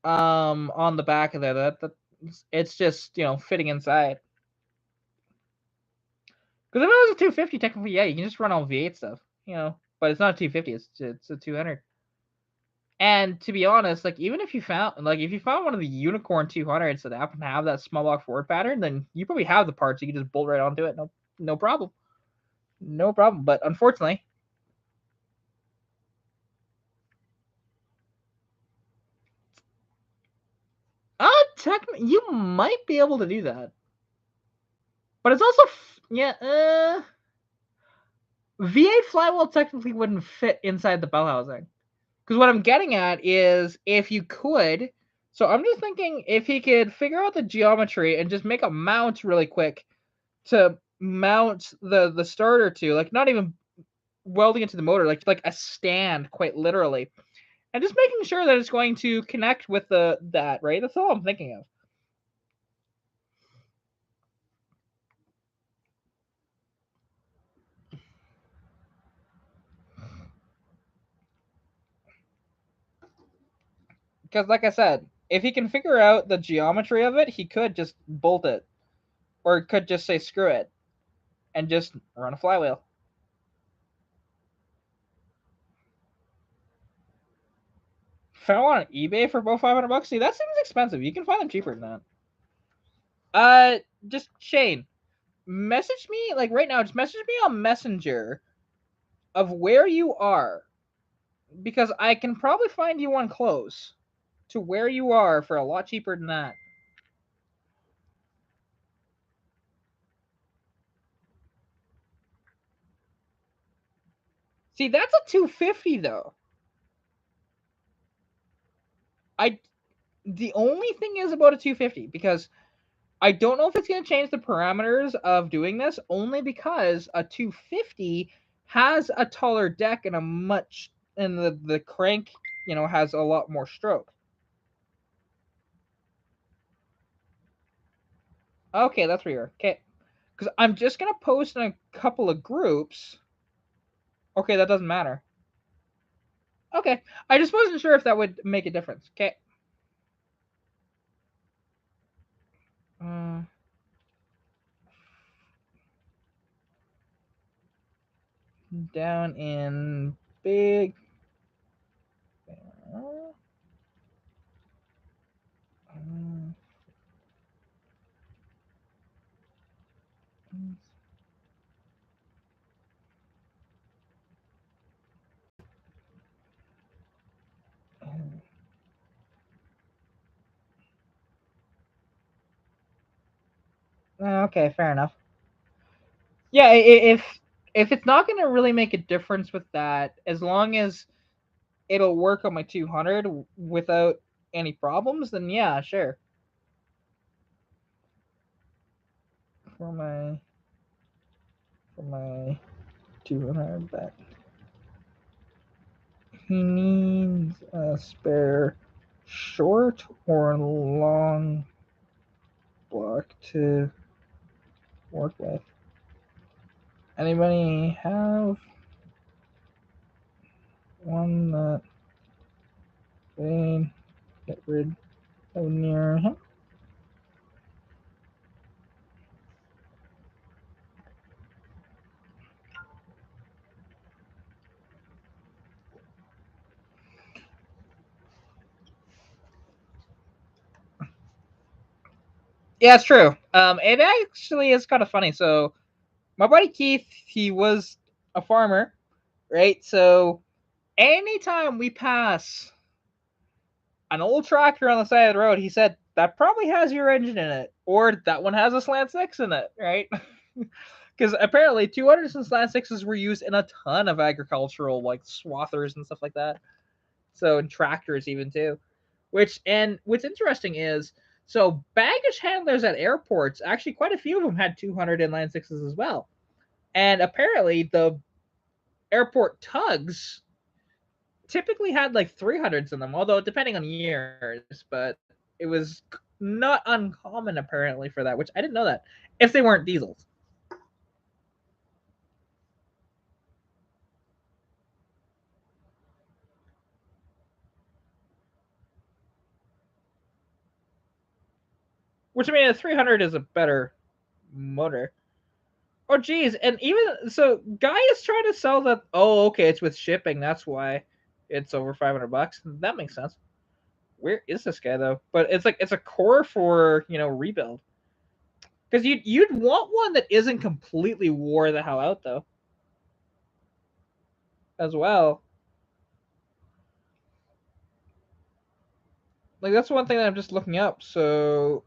on the back of there. That it's just fitting inside. Because if it was a 250, technically, yeah, you can just run all V8 stuff, But it's not a 250; it's a 200. And to be honest, like even if you found one of the unicorn 200s that happen to have that small block forward pattern, then you probably have the parts. You can just bolt right onto it. No problem. No problem. But unfortunately, technically, you might be able to do that. But it's also Yeah, V8 flywheel technically wouldn't fit inside the bell housing. Because what I'm getting at is if you could, so I'm just thinking if he could figure out the geometry and just make a mount really quick to mount the starter to, like not even welding it to the motor, like a stand, quite literally, and just making sure that it's going to connect with that, right? That's all I'm thinking of. Because, like I said, if he can figure out the geometry of it, he could just bolt it, or could just say screw it and just run a flywheel. Found one on eBay for about $500. See, that seems expensive. You can find them cheaper than that. Just Shane, message me like right now. Just message me on Messenger of where you are, because I can probably find you one close to where you are for a lot cheaper than that. See, that's a 250 though. I The only thing is about a 250 because I don't know if it's going to change the parameters of doing this, only because a 250 has a taller deck and the crank, has a lot more stroke. Okay, that's where you are. Okay, because I'm just gonna post in a couple of groups. Okay, that doesn't matter. Okay, I just wasn't sure if that would make a difference. Okay. Uh, Down in big. Uh, okay, fair enough. Yeah, if it's not going to really make a difference with that, as long as it'll work on my 200 without any problems, then yeah, sure. For my 200, that he needs a spare short or long block to work with. Anybody have one that they get rid of near him? Yeah, it's true. It actually is kind of funny. So my buddy Keith, he was a farmer, right? So anytime we pass an old tractor on the side of the road, he said that probably has your engine in it, or that one has a slant six in it, right? Because apparently 200s and slant sixes were used in a ton of agricultural like swathers and stuff like that. So in tractors even too. What's interesting is so baggage handlers at airports, actually quite a few of them had 200 inline sixes as well. And apparently the airport tugs typically had like 300s in them, although depending on years, but it was not uncommon apparently for that, which I didn't know that if they weren't diesels. Which I mean, a 300 is a better motor. Oh geez, and even so, guy is trying to sell that. Oh, okay, it's with shipping. That's why it's over $500. That makes sense. Where is this guy though? But it's like it's a core for rebuild. Because you'd want one that isn't completely wore the hell out though, as well. Like that's one thing that I'm just looking up. So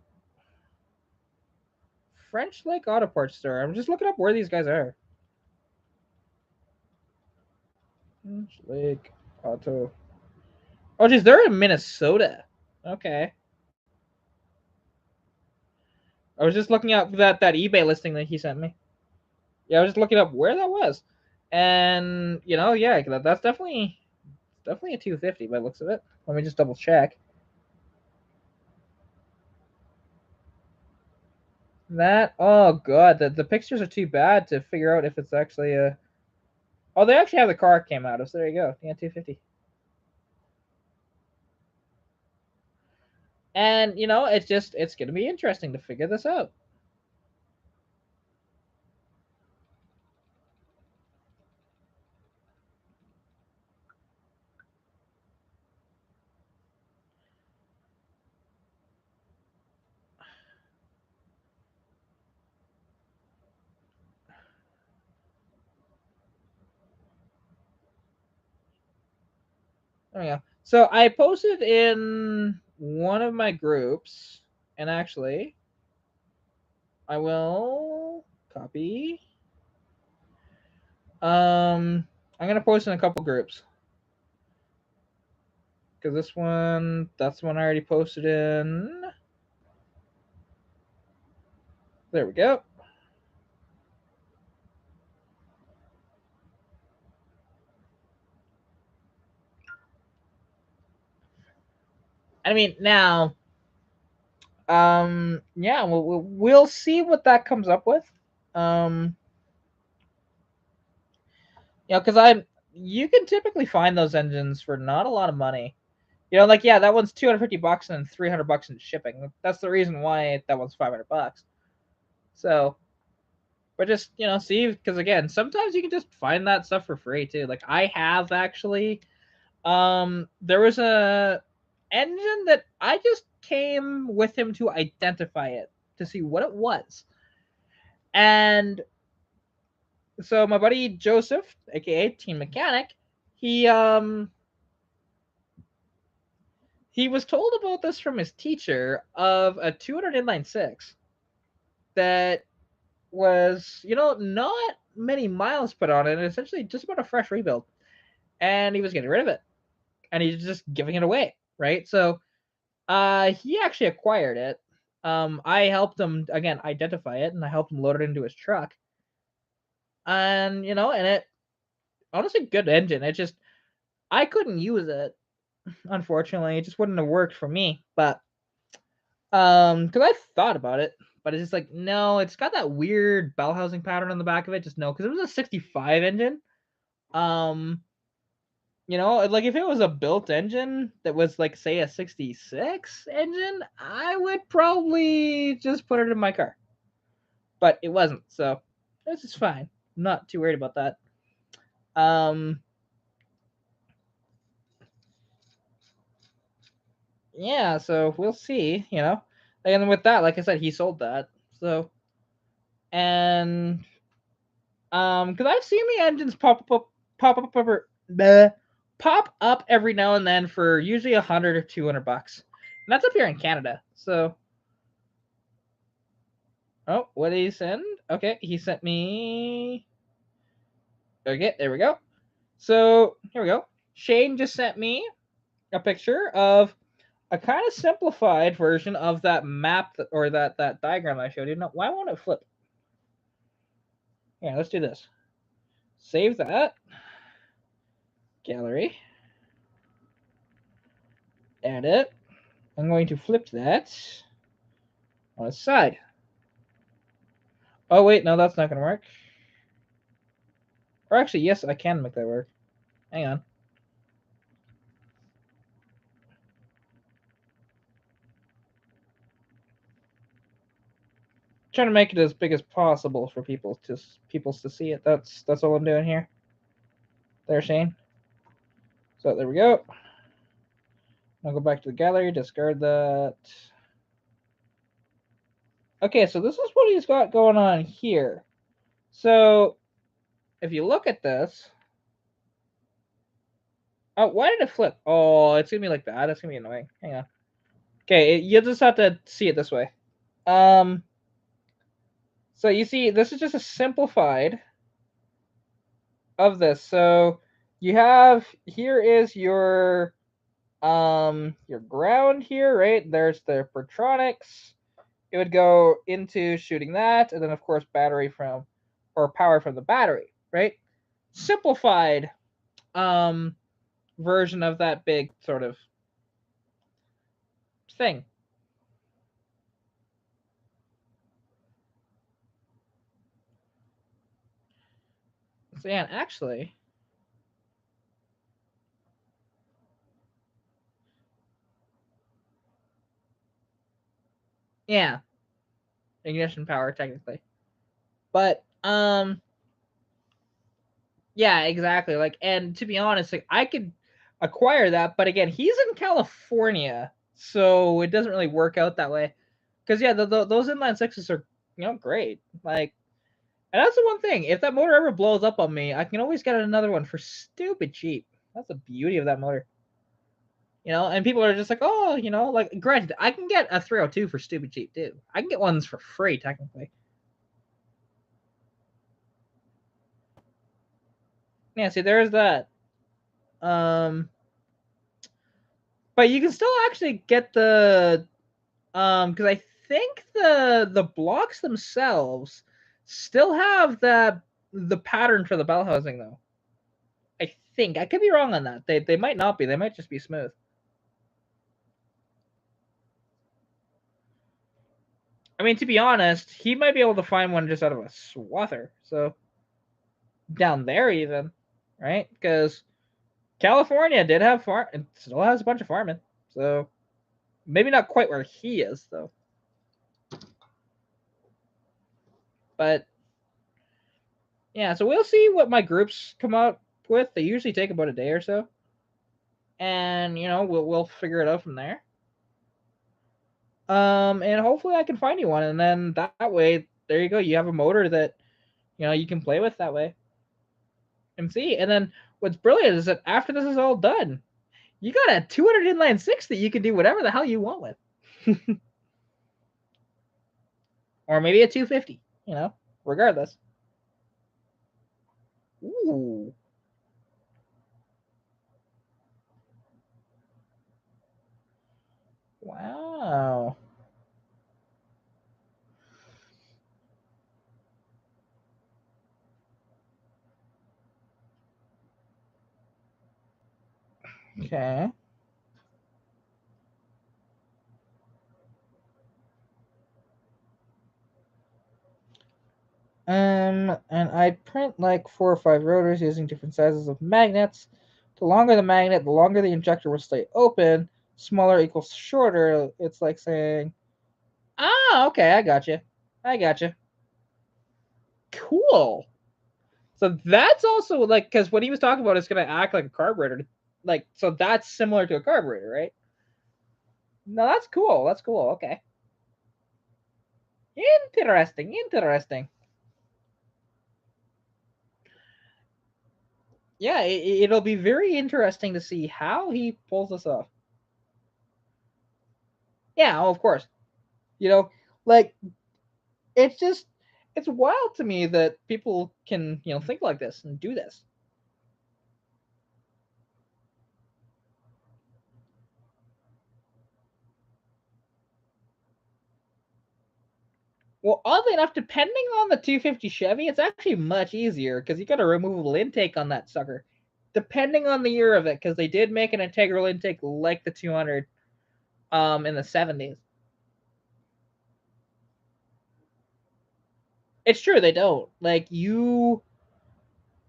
French Lake Auto Parts store. I'm just looking up where these guys are. French Lake Auto. Oh, geez, they're in Minnesota. Okay. I was just looking up that eBay listing that he sent me. Yeah, I was just looking up where that was, and yeah, that's definitely a 250 by the looks of it. Let me just double check. Oh god, the pictures are too bad to figure out if it's actually a. Oh, they actually have the car came out of. So there you go. Yeah, 250. And it's gonna be interesting to figure this out. There we go. So I posted in one of my groups, and actually, I will copy. I'm gonna post in a couple groups because that's one I already posted in. There we go. I mean, now, yeah, we'll see what that comes up with. Because you can typically find those engines for not a lot of money. Like, yeah, that one's $250 and $300 in shipping. That's the reason why that one's $500. So, but just see, because again, sometimes you can just find that stuff for free too. Like I have actually, there was a engine that I just came with him to identify it to see what it was, and so my buddy Joseph, aka Team Mechanic, he he was told about this from his teacher of a 200 inline six that was not many miles put on it, and essentially just about a fresh rebuild, and he was getting rid of it, and he's just giving it away, right? So he actually acquired it. I helped him again identify it, and I helped him load it into his truck, and and it honestly good engine. It just I couldn't use it, unfortunately. It just wouldn't have worked for me, but because I thought about it, but it's just like no, it's got that weird bell housing pattern on the back of it. Just no, because it was a 65 engine. Um, like if it was a built engine that was like say a 66 engine, I would probably just put it in my car. But it wasn't, so this is fine. I'm not too worried about that. Um, yeah, so we'll see. And with that, like I said, he sold that. So, and because I've seen the engines pop up every now and then for usually $100 or $200, and that's up here in Canada. So, oh, what did he send? Okay, he sent me. Okay, there we go. So here we go. Shane just sent me a picture of a kind of simplified version of that map or that diagram I showed you. No, why won't it flip? Yeah, let's do this. Save that. Gallery. Edit. I'm going to flip that on its side. Oh, wait, no, that's not going to work. Or actually, yes, I can make that work. Hang on. Trying to make it as big as possible for people to see it. That's all I'm doing here. There, Shane. So there we go. I'll go back to the gallery, discard that. Okay, so this is what he's got going on here. So if you look at this, oh, why did it flip? Oh, it's gonna be like that. That's gonna be annoying. Hang on. Okay, you'll just have to see it this way. So you see, this is just a simplified of this. So you have, here is your ground here, right? There's the Pertronics. It would go into shooting that, and then of course battery from, or power from the battery, right? Simplified version of that big sort of thing. So yeah, actually, yeah, ignition power technically, but yeah, exactly. Like, and to be honest, like I could acquire that, but again, he's in California, so it doesn't really work out that way. Because yeah, those inline sixes are, great. Like, and that's the one thing. If that motor ever blows up on me, I can always get another one for stupid cheap. That's the beauty of that motor. And people are just like, oh, like, granted, I can get a 302 for stupid cheap too. I can get ones for free technically. Yeah, see, there's that. Um, but you can still actually get the because I think the blocks themselves still have the pattern for the bell housing though. I think I could be wrong on that. They might not be. They might just be smooth. I mean, to be honest, he might be able to find one just out of a swather. So down there even, right? Because California did have farm, and still has a bunch of farming. So maybe not quite where he is though. But yeah, so we'll see what my groups come out with. They usually take about a day or so, and we'll figure it out from there. And hopefully I can find you one, and then that way, there you go. You have a motor that you can play with that way, and see. And then what's brilliant is that after this is all done, you got a 200 inline six that you can do whatever the hell you want with, or maybe a 250. Regardless. Ooh, wow. Okay. And I'd print like 4 or 5 rotors using different sizes of magnets. The longer the magnet, the longer the injector will stay open. Smaller equals shorter. It's like saying, okay, I got you. I got you. Cool. So that's also like, because what he was talking about is going to act like a carburetor. Like, so that's similar to a carburetor, right? No, that's cool. That's cool. Okay. Interesting. Interesting. Yeah, it'll be very interesting to see how he pulls this off. Yeah, of course. You know, like, it's just, it's wild to me that people can think like this and do this. Well, oddly enough, depending on the 250 Chevy, it's actually much easier because you got a removable intake on that sucker. Depending on the year of it, because they did make an integral intake like the 200 in the 70s. It's true, they don't. Like, because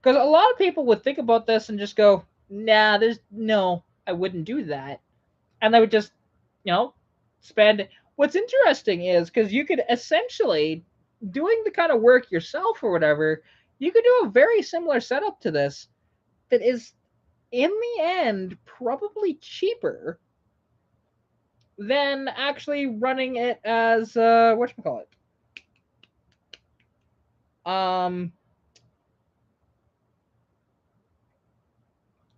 a lot of people would think about this and just go, nah, there's no, I wouldn't do that. And they would just, you know, spend. What's interesting is because you could essentially, doing the kind of work yourself or whatever, you could do a very similar setup to this that is, in the end, probably cheaper than actually running it as whatchamacallit? Um,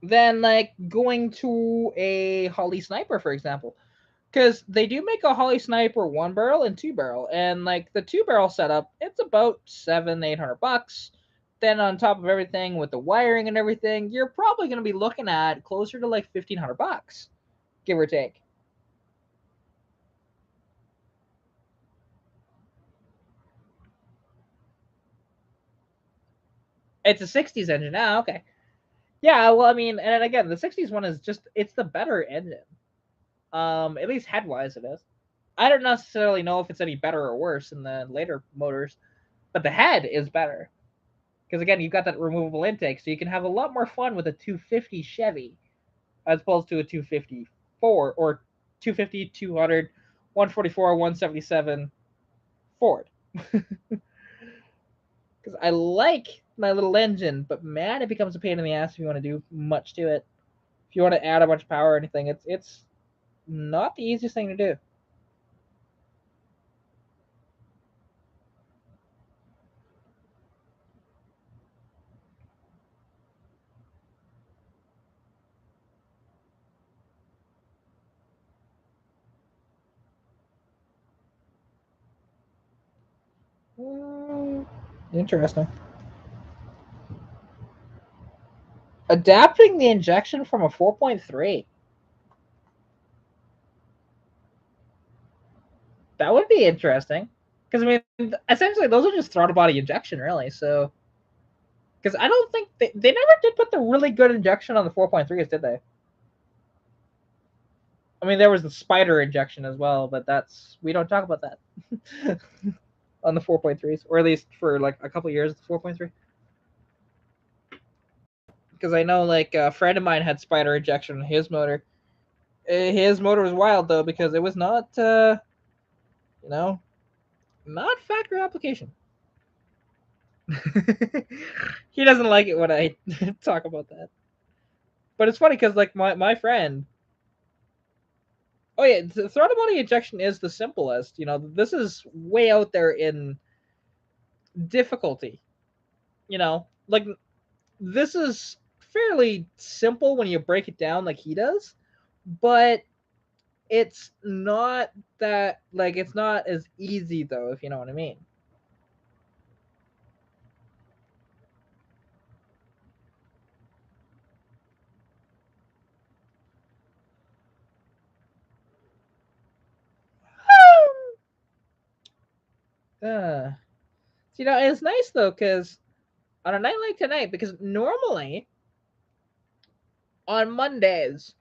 than like going to a Holly Sniper, for example. Because they do make a Holly Sniper 1 barrel and 2 barrel, and like the 2 barrel setup, it's about $700-800. Then on top of everything with the wiring and everything, you're probably going to be looking at closer to like $1,500, give or take. It's a '60s engine. Ah, okay. Yeah, well, I mean, and again, the '60s one is just it's the better engine. At least head wise, it is. I don't necessarily know if it's any better or worse in the later motors, but the head is better. Because again, you've got that removable intake, so you can have a lot more fun with a 250 Chevy as opposed to a 254 or 250, 200, 144, 177 Ford. Because I like my little engine, but man, it becomes a pain in the ass if you want to do much to it. If you want to add a bunch of power or anything, it's not the easiest thing to do. Mm, interesting. Adapting the injection from a 4.3. That would be interesting. Because I mean, essentially, those are just throttle body injection, really. So, because I don't think they never did put the really good injection on the 4.3s, did they? I mean, there was the spider injection as well, but that's we don't talk about that on the 4.3s, or at least for like a couple years, the 4.3. Because I know like a friend of mine had spider injection on his motor. His motor was wild though because it was not, you know, not factory application. He doesn't like it when I talk about that. But it's funny because like my friend. Oh yeah, the throttle body injection is the simplest. You know, this is way out there in difficulty. You know, like this is fairly simple when you break it down like he does, but it's not that like it's not as easy though, if you know what I mean. Uh, you know, it's nice though because on a night like tonight, because normally on Mondays,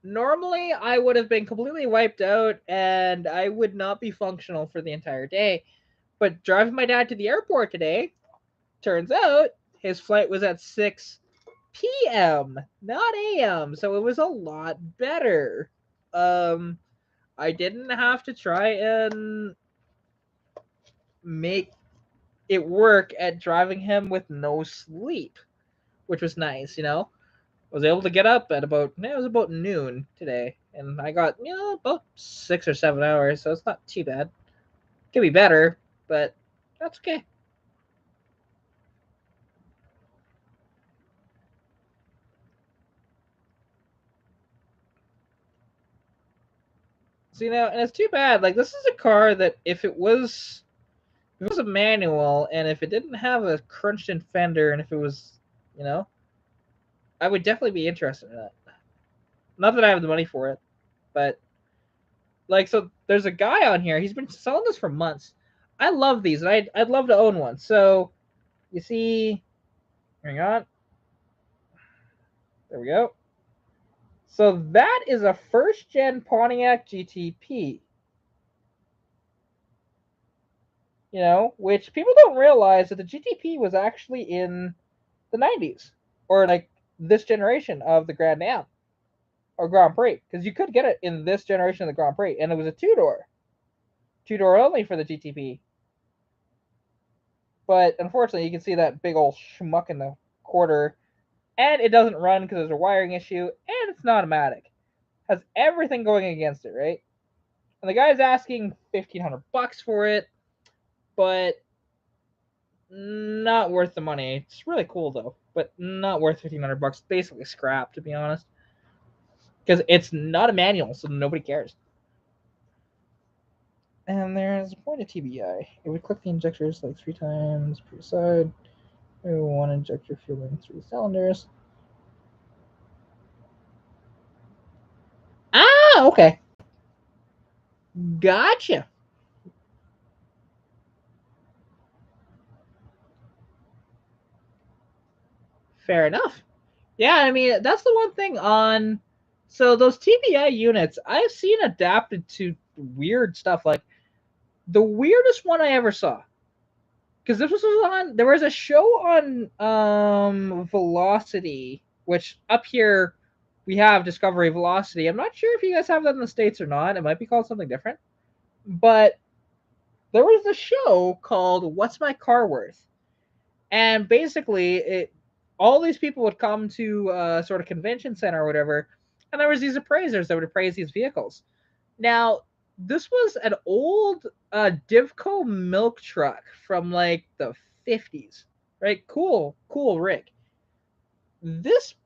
normally I would have been completely wiped out and I would not be functional for the entire day. But driving my dad to the airport today, turns out his flight was at 6 p.m., not a.m., so it was a lot better. Um, I didn't have to try and make it work at driving him with no sleep, which was nice, you know. I was able to get up at about it was about noon today, and I got about 6 or 7 hours, so it's not too bad. Could be better, but that's okay. So and it's too bad. Like this is a car that if it was a manual and if it didn't have a crunched in fender and if it was, you know, I would definitely be interested in that. Not that I have the money for it, but like so there's a guy on here. He's been selling this for months. I love these. And I'd love to own one. So you see, hang on. There we go. So that is a first gen Pontiac GTP. You know, which people don't realize that the GTP was actually in the 90s or like this generation of the Grand Am or Grand Prix because you could get it in this generation of the Grand Prix, and it was a two door only for the GTP. But unfortunately, you can see that big old schmuck in the quarter, and it doesn't run because there's a wiring issue, and it's not automatic. Has everything going against it, right? And the guy's asking $1,500 for it, but not worth the money. It's really cool though, but not worth $1,500. Basically scrap, to be honest, because it's not a manual, so nobody cares. And there's a point of TBI. It would click the injectors like 3 times per side. One injector fueling 3 cylinders. Ah, okay. Gotcha. Fair enough. Yeah, I mean, that's the one thing on. So those TBI units, I've seen adapted to weird stuff. Like the weirdest one I ever saw, because this was on. There was a show on Velocity, which up here we have Discovery Velocity. I'm not sure if you guys have that in the States or not. It might be called something different. But there was a show called What's My Car Worth? And basically all these people would come to a sort of convention center or whatever, and there was these appraisers that would appraise these vehicles. Now, this was an old Divco milk truck from like the 50s, right? Cool rig. This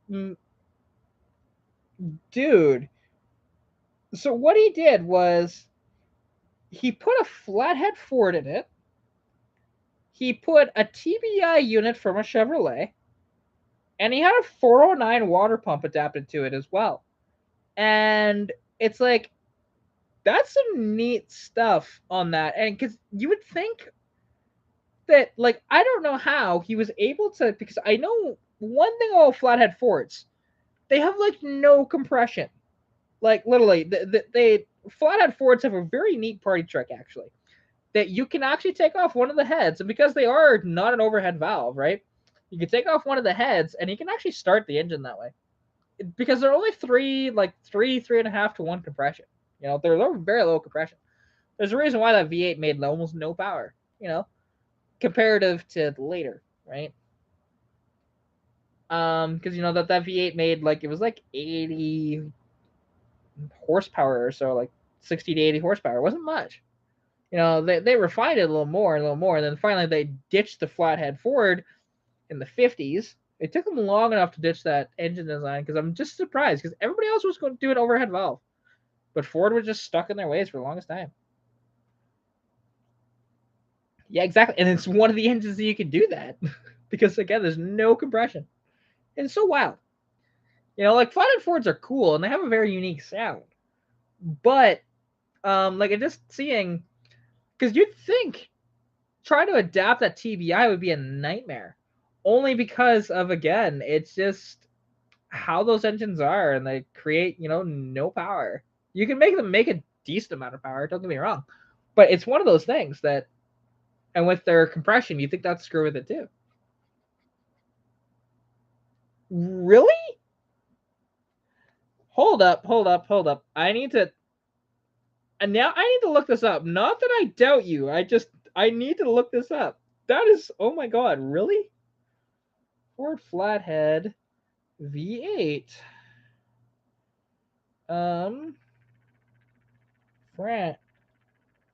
dude, so what he did was he put a flathead Ford in it. He put a TBI unit from a Chevrolet, and he had a 409 water pump adapted to it as well. And it's like, that's some neat stuff on that. And because you would think that, like, I don't know how he was able to, because I know one thing about flathead Fords, they have like no compression. Like, literally, they flathead Fords have a very neat party trick, actually, that you can actually take off one of the heads. And because they are not an overhead valve, right? You can take off one of the heads and you can actually start the engine that way. Because they're only three and a half to 1 compression. You know, they're very low compression. There's a reason why that V8 made almost no power, you know, comparative to later, right? Because you know that V8 made like, it was like 80 horsepower or so, like 60 to 80 horsepower. It wasn't much. You know, they refined it a little more, and then finally they ditched the flathead Ford in the 50s. It took them long enough to ditch that engine design, because I'm just surprised, because everybody else was going to do an overhead valve, but Ford was just stuck in their ways for the longest time. Yeah, exactly. And it's one of the engines that you can do that because, again, there's no compression. And it's so wild. You know, like flathead Fords are cool and they have a very unique sound. But like, just seeing, because you'd think trying to adapt that TBI would be a nightmare. Only because of, again, it's just how those engines are, and they create, you know, no power. You can make them make a decent amount of power, don't get me wrong. But it's one of those things that, and with their compression, you think that's screw with it too. Really? Hold up. I need to, and now I need to look this up. Not that I doubt you. I need to look this up. That is, oh my god, really? Ford Flathead V8. Um French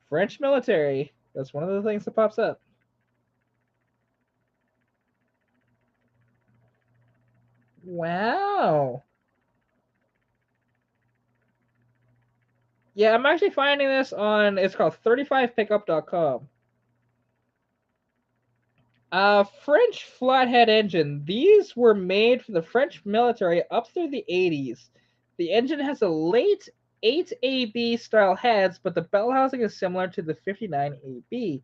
French military. That's one of the things that pops up. Wow. Yeah, I'm actually finding this on, it's called 35pickup.com. French flathead engine. These were made for the French military up through the 80s. The engine has a late 8AB style heads, but the bell housing is similar to the 59AB.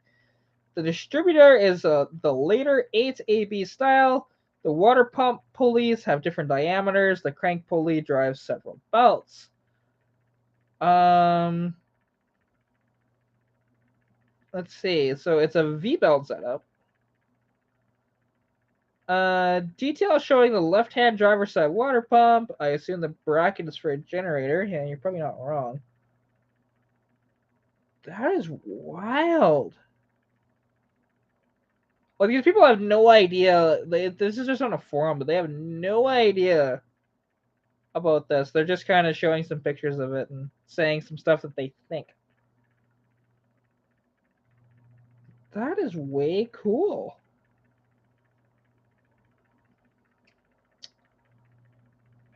The distributor is the later 8AB style. The water pump pulleys have different diameters. The crank pulley drives several belts. Let's see. So it's a V-belt setup. Detail showing the left-hand driver's side water pump. I assume the bracket is for a generator. Yeah, you're probably not wrong. That is wild. Well, these people have no idea. This is just on a forum, but they have no idea about this. They're just kind of showing some pictures of it and saying some stuff that they think. That is way cool.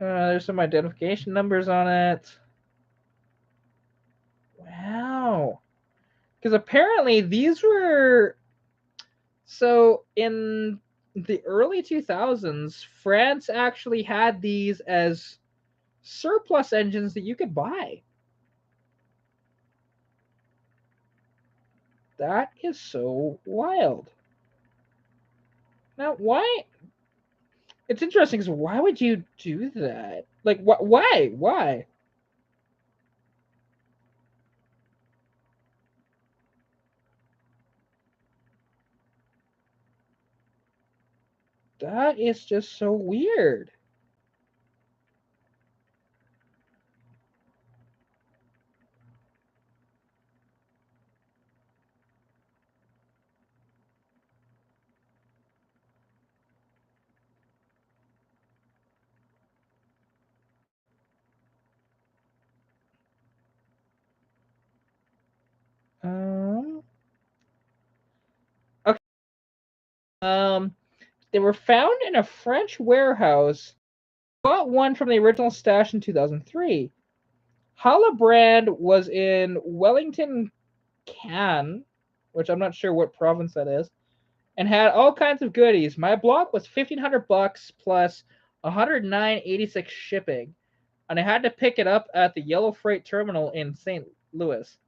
There's some identification numbers on it. Wow. Because apparently these were so in the early 2000s, France actually had these as surplus engines that you could buy. That is so wild. Now, why? It's interesting because why would you do that? Like, why? Why? That is just so weird. Um. Okay. Um. They were found in a French warehouse. Bought one from the original stash in 2003. Brand was in Wellington, Cannes, which I'm not sure what province that is, and had all kinds of goodies. My block was $1,500 plus 109.86 shipping, and I had to pick it up at the Yellow Freight Terminal in St. Louis.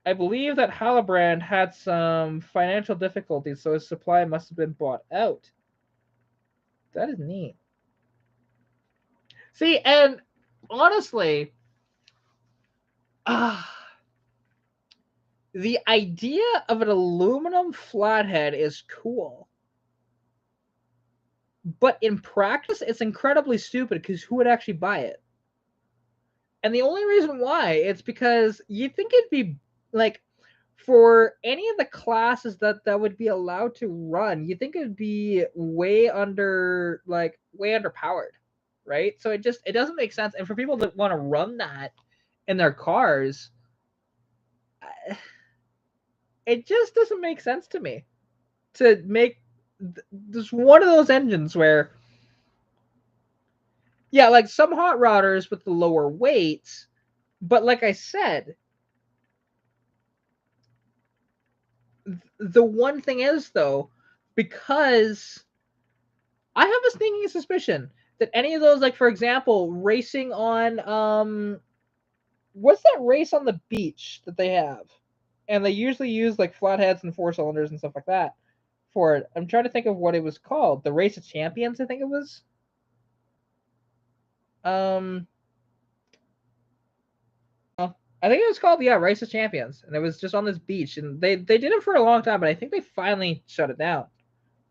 I believe that Brand had some financial difficulties, so his supply must have been bought out. That is neat. See, and honestly, uh, the idea of an aluminum flathead is cool. But in practice, it's incredibly stupid because who would actually buy it? And the only reason why it's because you think it'd be like for any of the classes that would be allowed to run, you think it'd be way underpowered, right? So it doesn't make sense. And for people that want to run that in their cars, it just doesn't make sense to me to make this one of those engines where yeah, like some hot rodders with the lower weights, but like I said, the one thing is though, because I have a sneaking suspicion that any of those, like for example, racing on what's that race on the beach that they have? And they usually use like flatheads and four cylinders and stuff like that for it. I'm trying to think of what it was called. The Race of Champions, I think it was. Um I think it was called Race of Champions, and it was just on this beach, and they did it for a long time, but I think they finally shut it down.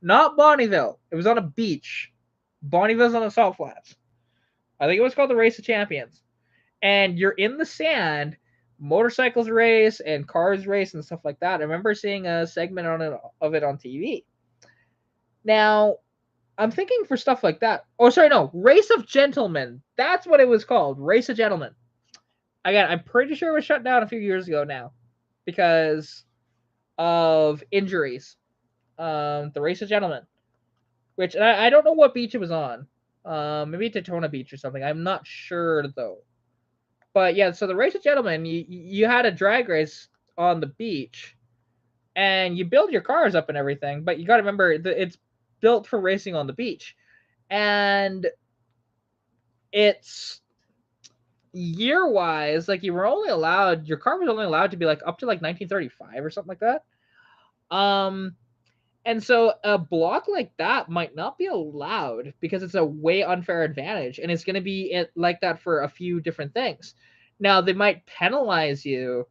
Not Bonneville. It was on a beach. Bonneville's on the salt flats. I think it was called the Race of Champions. And you're in the sand, motorcycles race and cars race and stuff like that. I remember seeing a segment of it on TV. Now, I'm thinking for stuff like that. Oh, sorry, no, Race of Gentlemen. That's what it was called, Race of Gentlemen. Again, I'm pretty sure it was shut down a few years ago now because of injuries. The Race of Gentlemen, which I don't know what beach it was on. Maybe Daytona Beach or something. I'm not sure though. But yeah, so the Race of Gentlemen, you had a drag race on the beach, and you build your cars up and everything. But you got to remember that it's built for racing on the beach, and it's year wise, like your car was only allowed to be like up to like 1935 or something like that. Um, and so a block like that might not be allowed because it's a way unfair advantage, and it's going to be like that for a few different things. Now they might penalize you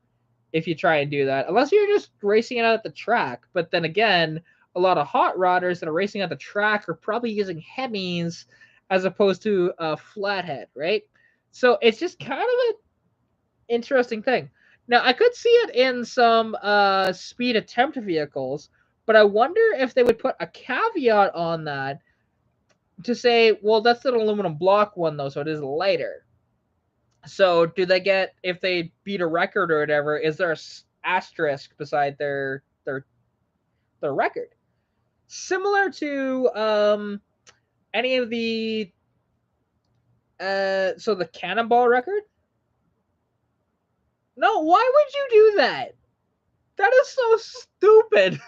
if you try and do that, unless you're just racing it out at the track. But then again, a lot of hot rodders that are racing at the track are probably using Hemis as opposed to a flathead, right? So it's just kind of an interesting thing. Now I could see it in some speed attempt vehicles, but I wonder if they would put a caveat on that to say, well, that's an aluminum block one though, so it is lighter. So do they get if they beat a record or whatever? Is there a asterisk beside their record, similar to any of the so the Cannonball record? No, why would you do that? That is so stupid.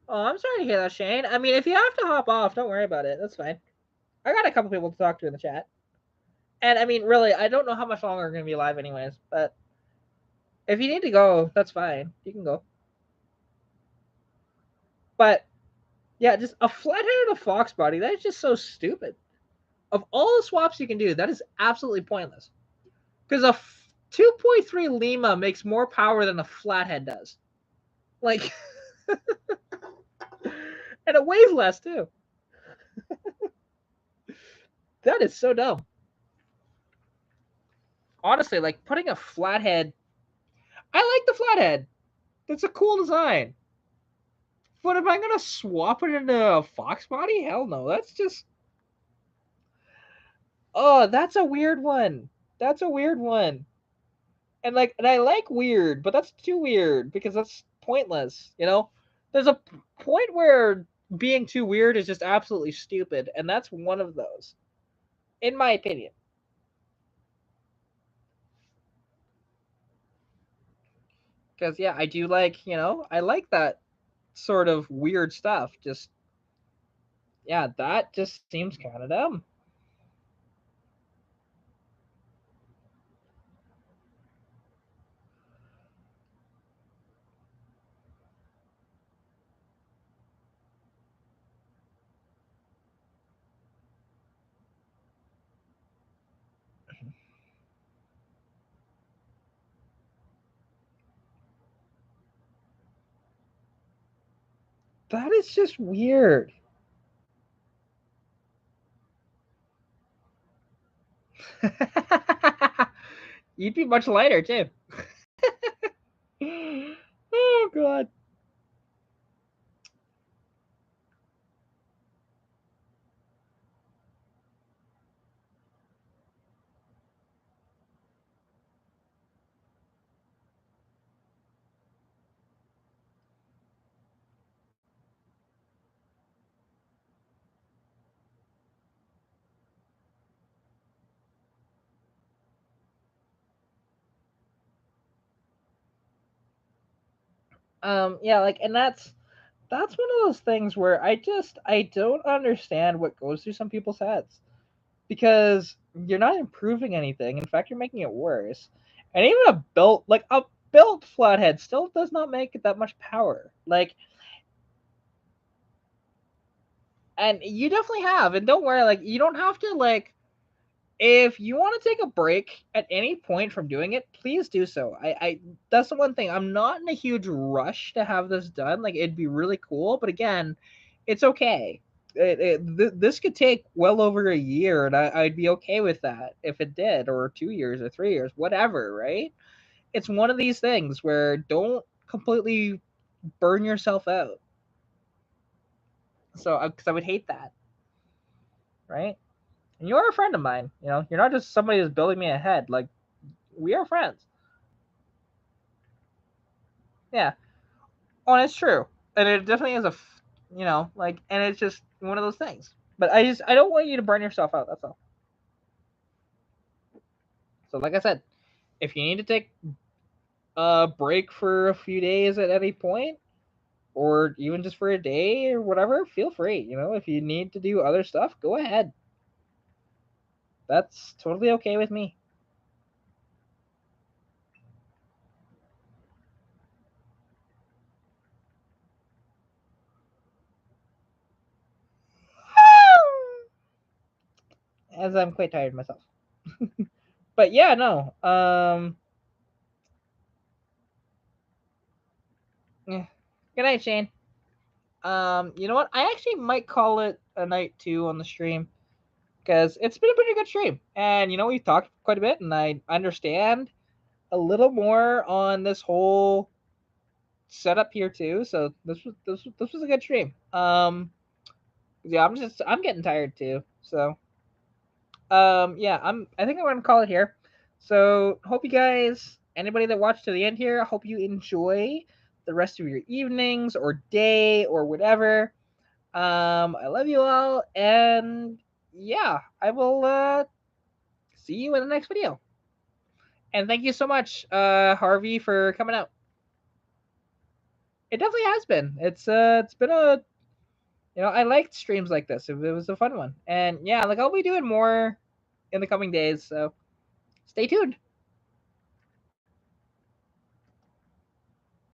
Oh, I'm sorry to hear that, Shane. I mean, if you have to hop off, don't worry about it. That's fine. I got a couple people to talk to in the chat. And I mean, really, I don't know how much longer we're going to be live, anyways. But if you need to go, that's fine. You can go. But yeah, just a flathead and a fox body, that is just so stupid. Of all the swaps you can do, that is absolutely pointless. Because a 2.3 Lima makes more power than a flathead does. Like, and it weighs less, too. That is so dumb. Honestly, like, putting a flathead... I like the flathead. That's a cool design. But am I going to swap it into a fox body? Hell no. That's just... Oh, that's a weird one. That's a weird one. And I like weird, but that's too weird because that's pointless, you know? There's a point where being too weird is just absolutely stupid, and that's one of those, in my opinion. Because yeah, I do like, I like that sort of weird stuff. Just yeah, that just seems kind of dumb. That is just weird. You'd be much lighter too. Oh god. Yeah, like, and that's one of those things where I don't understand what goes through some people's heads, because you're not improving anything. In fact, you're making it worse. And even a built flathead still does not make it that much power. Like, and you definitely have. And don't worry, like, you don't have to, like, if you want to take a break at any point from doing it, please do so. I That's the one thing. I'm not in a huge rush to have this done. Like, it'd be really cool, but again, it's okay. This could take well over a year, and I'd be okay with that if it did, or 2 years or 3 years, whatever. Right? It's one of these things where don't completely burn yourself out. So, because I would hate that, right? And you're a friend of mine. You're not just somebody who's building me ahead. Like, we are friends. Yeah. Oh, and it's true, and it definitely is like, and it's just one of those things. But I don't want you to burn yourself out. That's all. So, like I said, if you need to take a break for a few days at any point, or even just for a day or whatever, feel free. If you need to do other stuff, go ahead. That's totally okay with me. As I'm quite tired myself. But yeah, no. Yeah. Good night, Shane. You know what? I actually might call it a night too on the stream, because it's been a pretty good stream, and we've talked quite a bit, and I understand a little more on this whole setup here too. So this was a good stream. Yeah, I'm getting tired too. So yeah, I think I'm gonna call it here. So hope you guys, anybody that watched to the end here, I hope you enjoy the rest of your evenings or day or whatever. I love you all, and yeah, I will see you in the next video. And thank you so much, Harvey, for coming out. It definitely has been. It's been a I liked streams like this. It was a fun one. And yeah, like I'll be doing more in the coming days. So stay tuned.